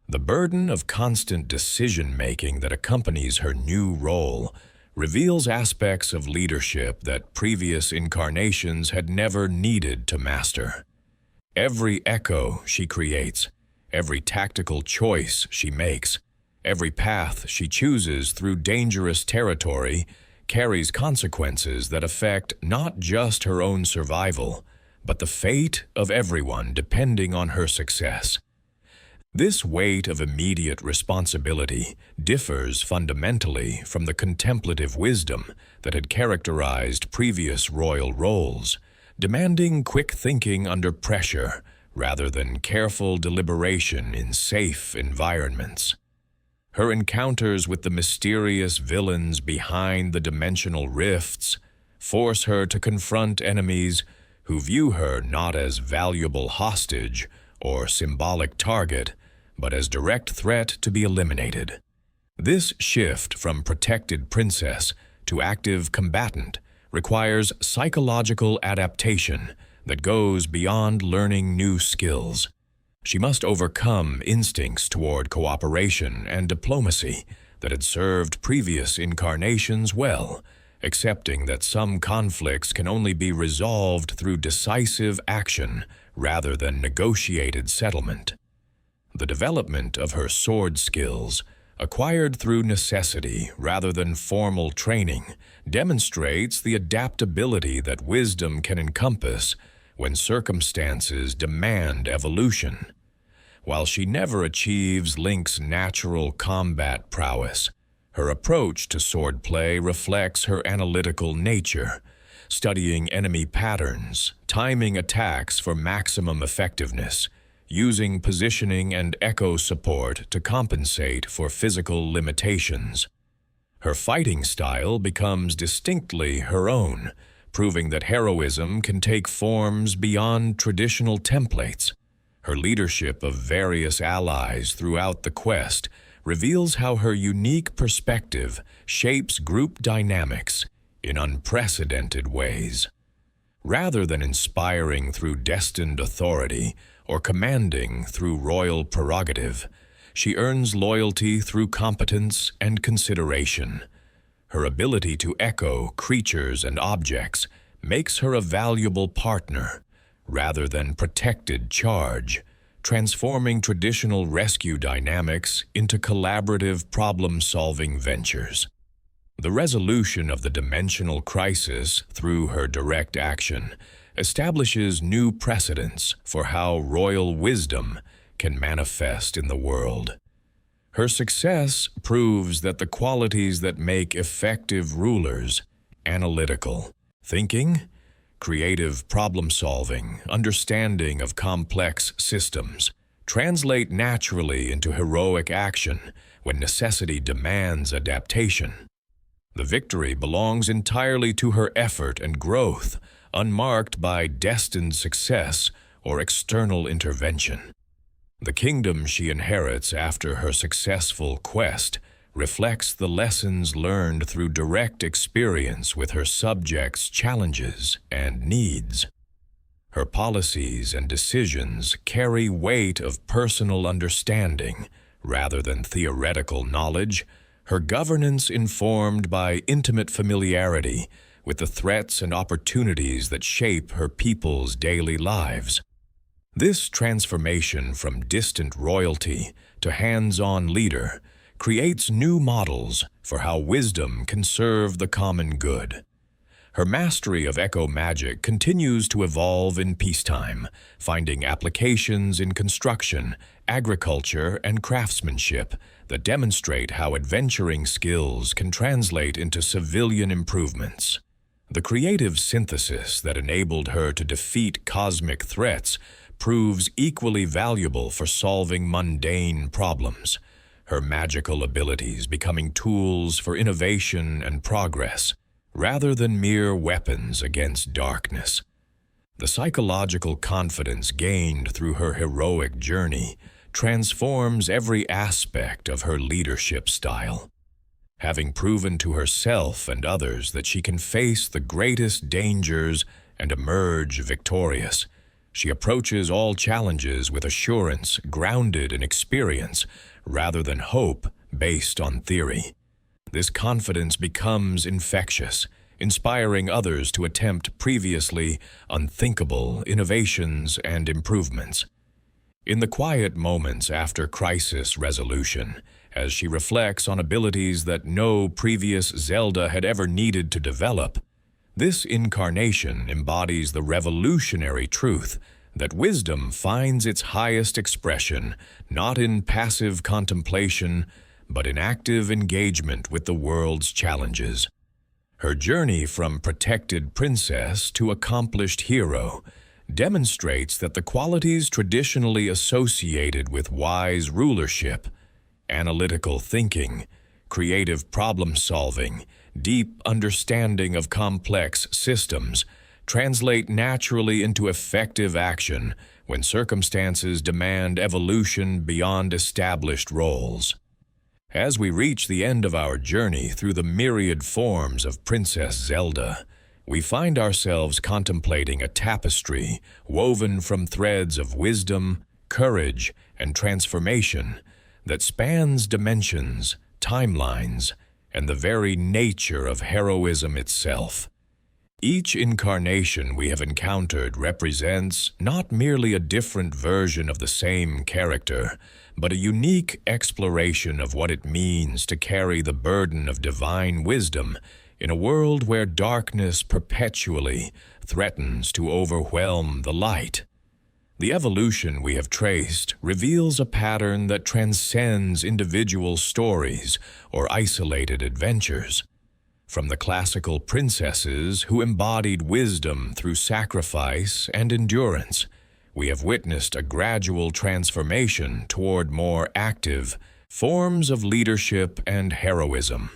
The burden of constant decision-making that accompanies her new role reveals aspects of leadership that previous incarnations had never needed to master. Every echo she creates, every tactical choice she makes, every path she chooses through dangerous territory carries consequences that affect not just her own survival, but the fate of everyone depending on her success. This weight of immediate responsibility differs fundamentally from the contemplative wisdom that had characterized previous royal roles, demanding quick thinking under pressure rather than careful deliberation in safe environments. Her encounters with the mysterious villains behind the dimensional rifts force her to confront enemies who view her not as valuable hostage or symbolic target, but as direct threat to be eliminated. This shift from protected princess to active combatant requires psychological adaptation that goes beyond learning new skills. She must overcome instincts toward cooperation and diplomacy that had served previous incarnations well, accepting that some conflicts can only be resolved through decisive action rather than negotiated settlement. The development of her sword skills, acquired through necessity rather than formal training, demonstrates the adaptability that wisdom can encompass when circumstances demand evolution. While she never achieves Link's natural combat prowess, her approach to swordplay reflects her analytical nature, studying enemy patterns, timing attacks for maximum effectiveness, using positioning and echo support to compensate for physical limitations. Her fighting style becomes distinctly her own, proving that heroism can take forms beyond traditional templates. Her leadership of various allies throughout the quest reveals how her unique perspective shapes group dynamics in unprecedented ways. Rather than inspiring through destined authority or commanding through royal prerogative, she earns loyalty through competence and consideration. Her ability to echo creatures and objects makes her a valuable partner rather than protected charge, transforming traditional rescue dynamics into collaborative problem-solving ventures. The resolution of the dimensional crisis through her direct action establishes new precedents for how royal wisdom can manifest in the world. Her success proves that the qualities that make effective rulers, analytical thinking, creative problem-solving, understanding of complex systems, translate naturally into heroic action when necessity demands adaptation. The victory belongs entirely to her effort and growth, unmarked by destined success or external intervention. The kingdom she inherits after her successful quest reflects the lessons learned through direct experience with her subjects' challenges and needs. Her policies and decisions carry weight of personal understanding rather than theoretical knowledge, her governance informed by intimate familiarity with the threats and opportunities that shape her people's daily lives. This transformation from distant royalty to hands-on leader creates new models for how wisdom can serve the common good. Her mastery of echo magic continues to evolve in peacetime, finding applications in construction, agriculture, and craftsmanship that demonstrate how adventuring skills can translate into civilian improvements. The creative synthesis that enabled her to defeat cosmic threats proves equally valuable for solving mundane problems, her magical abilities becoming tools for innovation and progress, rather than mere weapons against darkness. The psychological confidence gained through her heroic journey transforms every aspect of her leadership style. Having proven to herself and others that she can face the greatest dangers and emerge victorious, she approaches all challenges with assurance grounded in experience rather than hope based on theory. This confidence becomes infectious, inspiring others to attempt previously unthinkable innovations and improvements. In the quiet moments after crisis resolution, as she reflects on abilities that no previous Zelda had ever needed to develop, this incarnation embodies the revolutionary truth that wisdom finds its highest expression not in passive contemplation, but in active engagement with the world's challenges. Her journey from protected princess to accomplished hero demonstrates that the qualities traditionally associated with wise rulership, analytical thinking, creative problem-solving, deep understanding of complex systems, translate naturally into effective action when circumstances demand evolution beyond established roles. As we reach the end of our journey through the myriad forms of Princess Zelda, we find ourselves contemplating a tapestry woven from threads of wisdom, courage, and transformation that spans dimensions, timelines, and the very nature of heroism itself. Each incarnation we have encountered represents not merely a different version of the same character, but a unique exploration of what it means to carry the burden of divine wisdom in a world where darkness perpetually threatens to overwhelm the light. The evolution we have traced reveals a pattern that transcends individual stories or isolated adventures. From the classical princesses who embodied wisdom through sacrifice and endurance, we have witnessed a gradual transformation toward more active forms of leadership and heroism.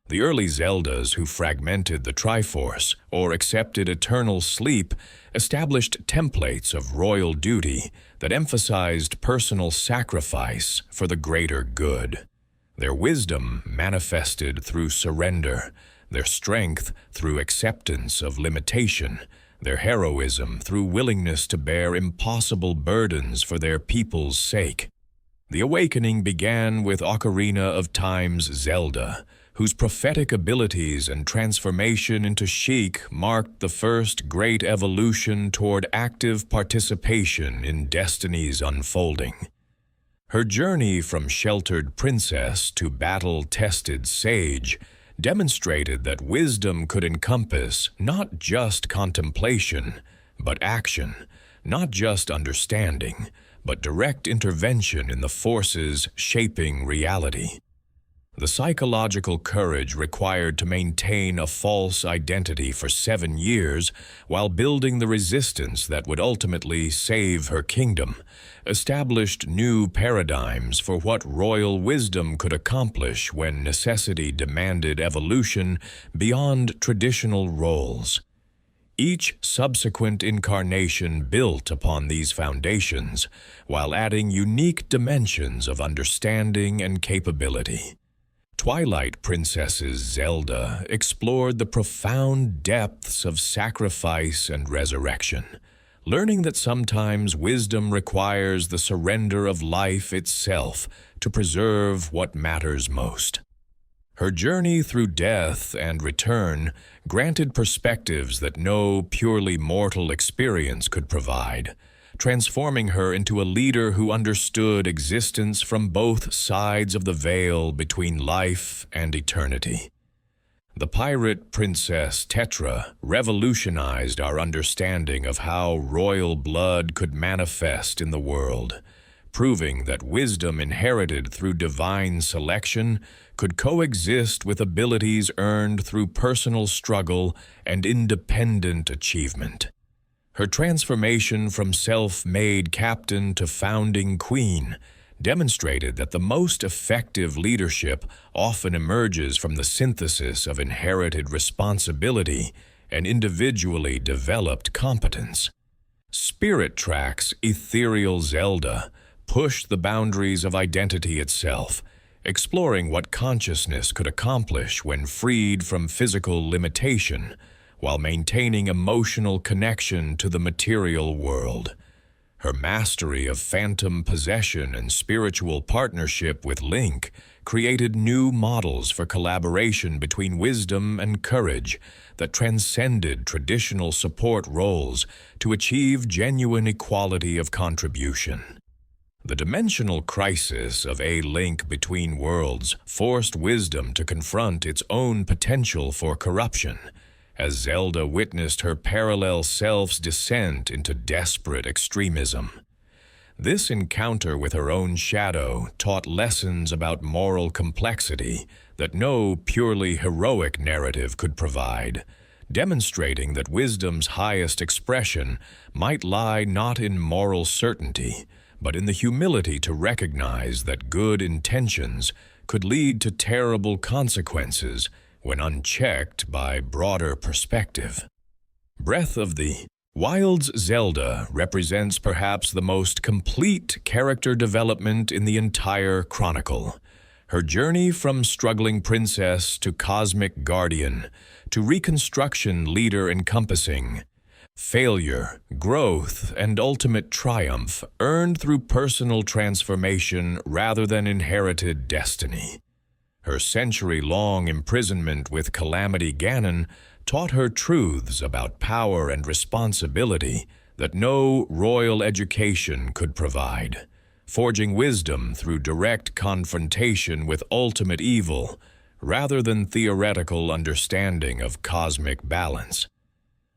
The early Zeldas who fragmented the Triforce or accepted eternal sleep established templates of royal duty that emphasized personal sacrifice for the greater good. Their wisdom manifested through surrender, their strength through acceptance of limitation, their heroism through willingness to bear impossible burdens for their people's sake. The awakening began with Ocarina of Time's Zelda, whose prophetic abilities and transformation into Sheik marked the first great evolution toward active participation in destiny's unfolding. Her journey from sheltered princess to battle-tested sage demonstrated that wisdom could encompass not just contemplation, but action, not just understanding, but direct intervention in the forces shaping reality. The psychological courage required to maintain a false identity for 7 years while building the resistance that would ultimately save her kingdom established new paradigms for what royal wisdom could accomplish when necessity demanded evolution beyond traditional roles. Each subsequent incarnation built upon these foundations while adding unique dimensions of understanding and capability. Twilight Princess's Zelda explored the profound depths of sacrifice and resurrection, learning that sometimes wisdom requires the surrender of life itself to preserve what matters most. Her journey through death and return granted perspectives that no purely mortal experience could provide, transforming her into a leader who understood existence from both sides of the veil between life and eternity. The pirate princess Tetra revolutionized our understanding of how royal blood could manifest in the world, proving that wisdom inherited through divine selection could coexist with abilities earned through personal struggle and independent achievement. Her transformation from self-made captain to founding queen demonstrated that the most effective leadership often emerges from the synthesis of inherited responsibility and individually developed competence. Spirit Track's ethereal Zelda pushed the boundaries of identity itself, exploring what consciousness could accomplish when freed from physical limitation, while maintaining emotional connection to the material world. Her mastery of phantom possession and spiritual partnership with Link created new models for collaboration between wisdom and courage that transcended traditional support roles to achieve genuine equality of contribution. The dimensional crisis of A Link Between Worlds forced wisdom to confront its own potential for corruption, as Zelda witnessed her parallel self's descent into desperate extremism. This encounter with her own shadow taught lessons about moral complexity that no purely heroic narrative could provide, demonstrating that wisdom's highest expression might lie not in moral certainty, but in the humility to recognize that good intentions could lead to terrible consequences when unchecked by broader perspective. Breath of the Wild's Zelda represents perhaps the most complete character development in the entire chronicle. Her journey from struggling princess to cosmic guardian to reconstruction leader encompassing failure, growth, and ultimate triumph earned through personal transformation rather than inherited destiny. Her century-long imprisonment with Calamity Ganon taught her truths about power and responsibility that no royal education could provide, forging wisdom through direct confrontation with ultimate evil rather than theoretical understanding of cosmic balance.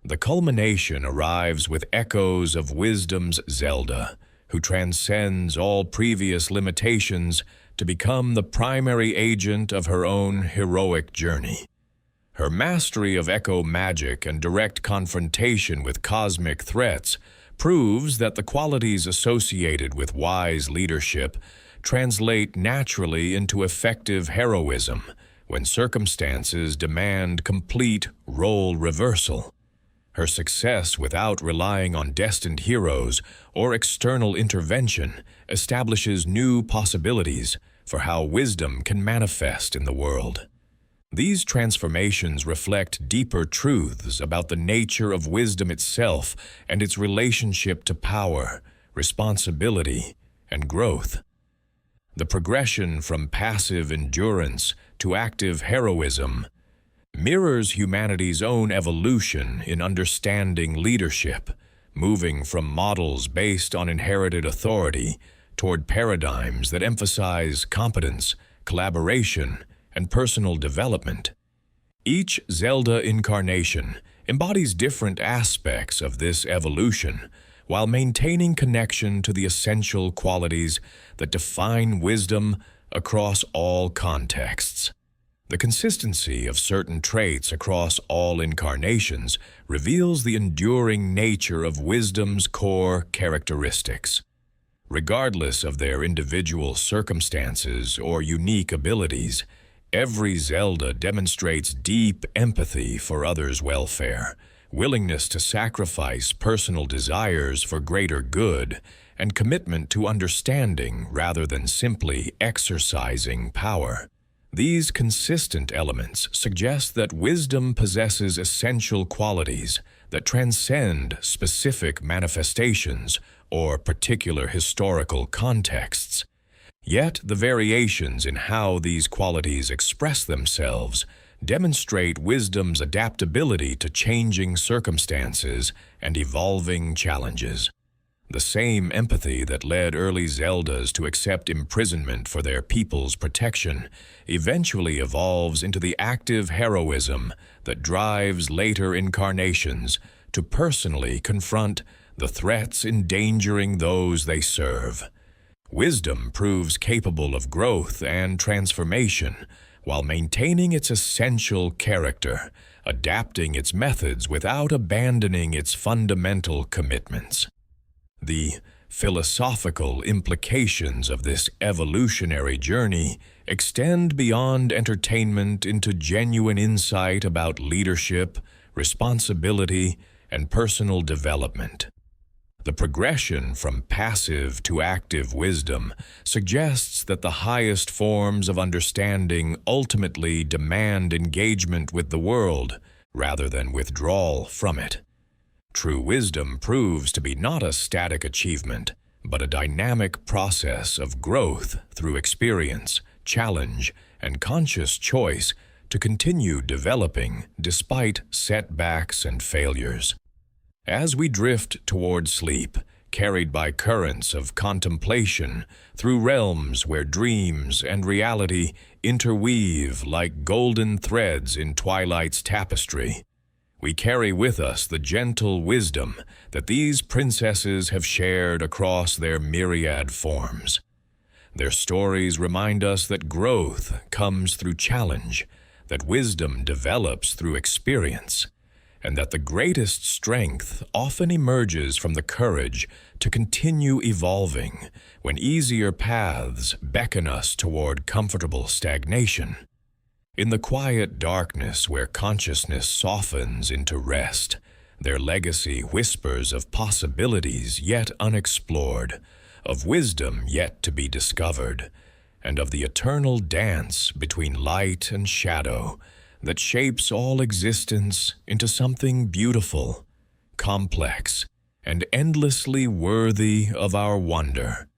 The culmination arrives with echoes of wisdom's Zelda, who transcends all previous limitations to become the primary agent of her own heroic journey. Her mastery of echo magic and direct confrontation with cosmic threats proves that the qualities associated with wise leadership translate naturally into effective heroism when circumstances demand complete role reversal. Her success without relying on destined heroes or external intervention establishes new possibilities for how wisdom can manifest in the world. These transformations reflect deeper truths about the nature of wisdom itself and its relationship to power, responsibility, and growth. The progression from passive endurance to active heroism mirrors humanity's own evolution in understanding leadership, moving from models based on inherited authority toward paradigms that emphasize competence, collaboration, and personal development. Each Zelda incarnation embodies different aspects of this evolution while maintaining connection to the essential qualities that define wisdom across all contexts. The consistency of certain traits across all incarnations reveals the enduring nature of wisdom's core characteristics. Regardless of their individual circumstances or unique abilities, every Zelda demonstrates deep empathy for others' welfare, willingness to sacrifice personal desires for greater good, and commitment to understanding rather than simply exercising power. These consistent elements suggest that wisdom possesses essential qualities that transcend specific manifestations or particular historical contexts. Yet the variations in how these qualities express themselves demonstrate wisdom's adaptability to changing circumstances and evolving challenges. The same empathy that led early Zeldas to accept imprisonment for their people's protection eventually evolves into the active heroism that drives later incarnations to personally confront the threats endangering those they serve. Wisdom proves capable of growth and transformation while maintaining its essential character, adapting its methods without abandoning its fundamental commitments. The philosophical implications of this evolutionary journey extend beyond entertainment into genuine insight about leadership, responsibility, and personal development. The progression from passive to active wisdom suggests that the highest forms of understanding ultimately demand engagement with the world rather than withdrawal from it. True wisdom proves to be not a static achievement, but a dynamic process of growth through experience, challenge, and conscious choice to continue developing despite setbacks and failures. As we drift toward sleep, carried by currents of contemplation through realms where dreams and reality interweave like golden threads in twilight's tapestry, we carry with us the gentle wisdom that these princesses have shared across their myriad forms. Their stories remind us that growth comes through challenge, that wisdom develops through experience, and that the greatest strength often emerges from the courage to continue evolving when easier paths beckon us toward comfortable stagnation. In the quiet darkness where consciousness softens into rest, their legacy whispers of possibilities yet unexplored, of wisdom yet to be discovered, and of the eternal dance between light and shadow that shapes all existence into something beautiful, complex, and endlessly worthy of our wonder.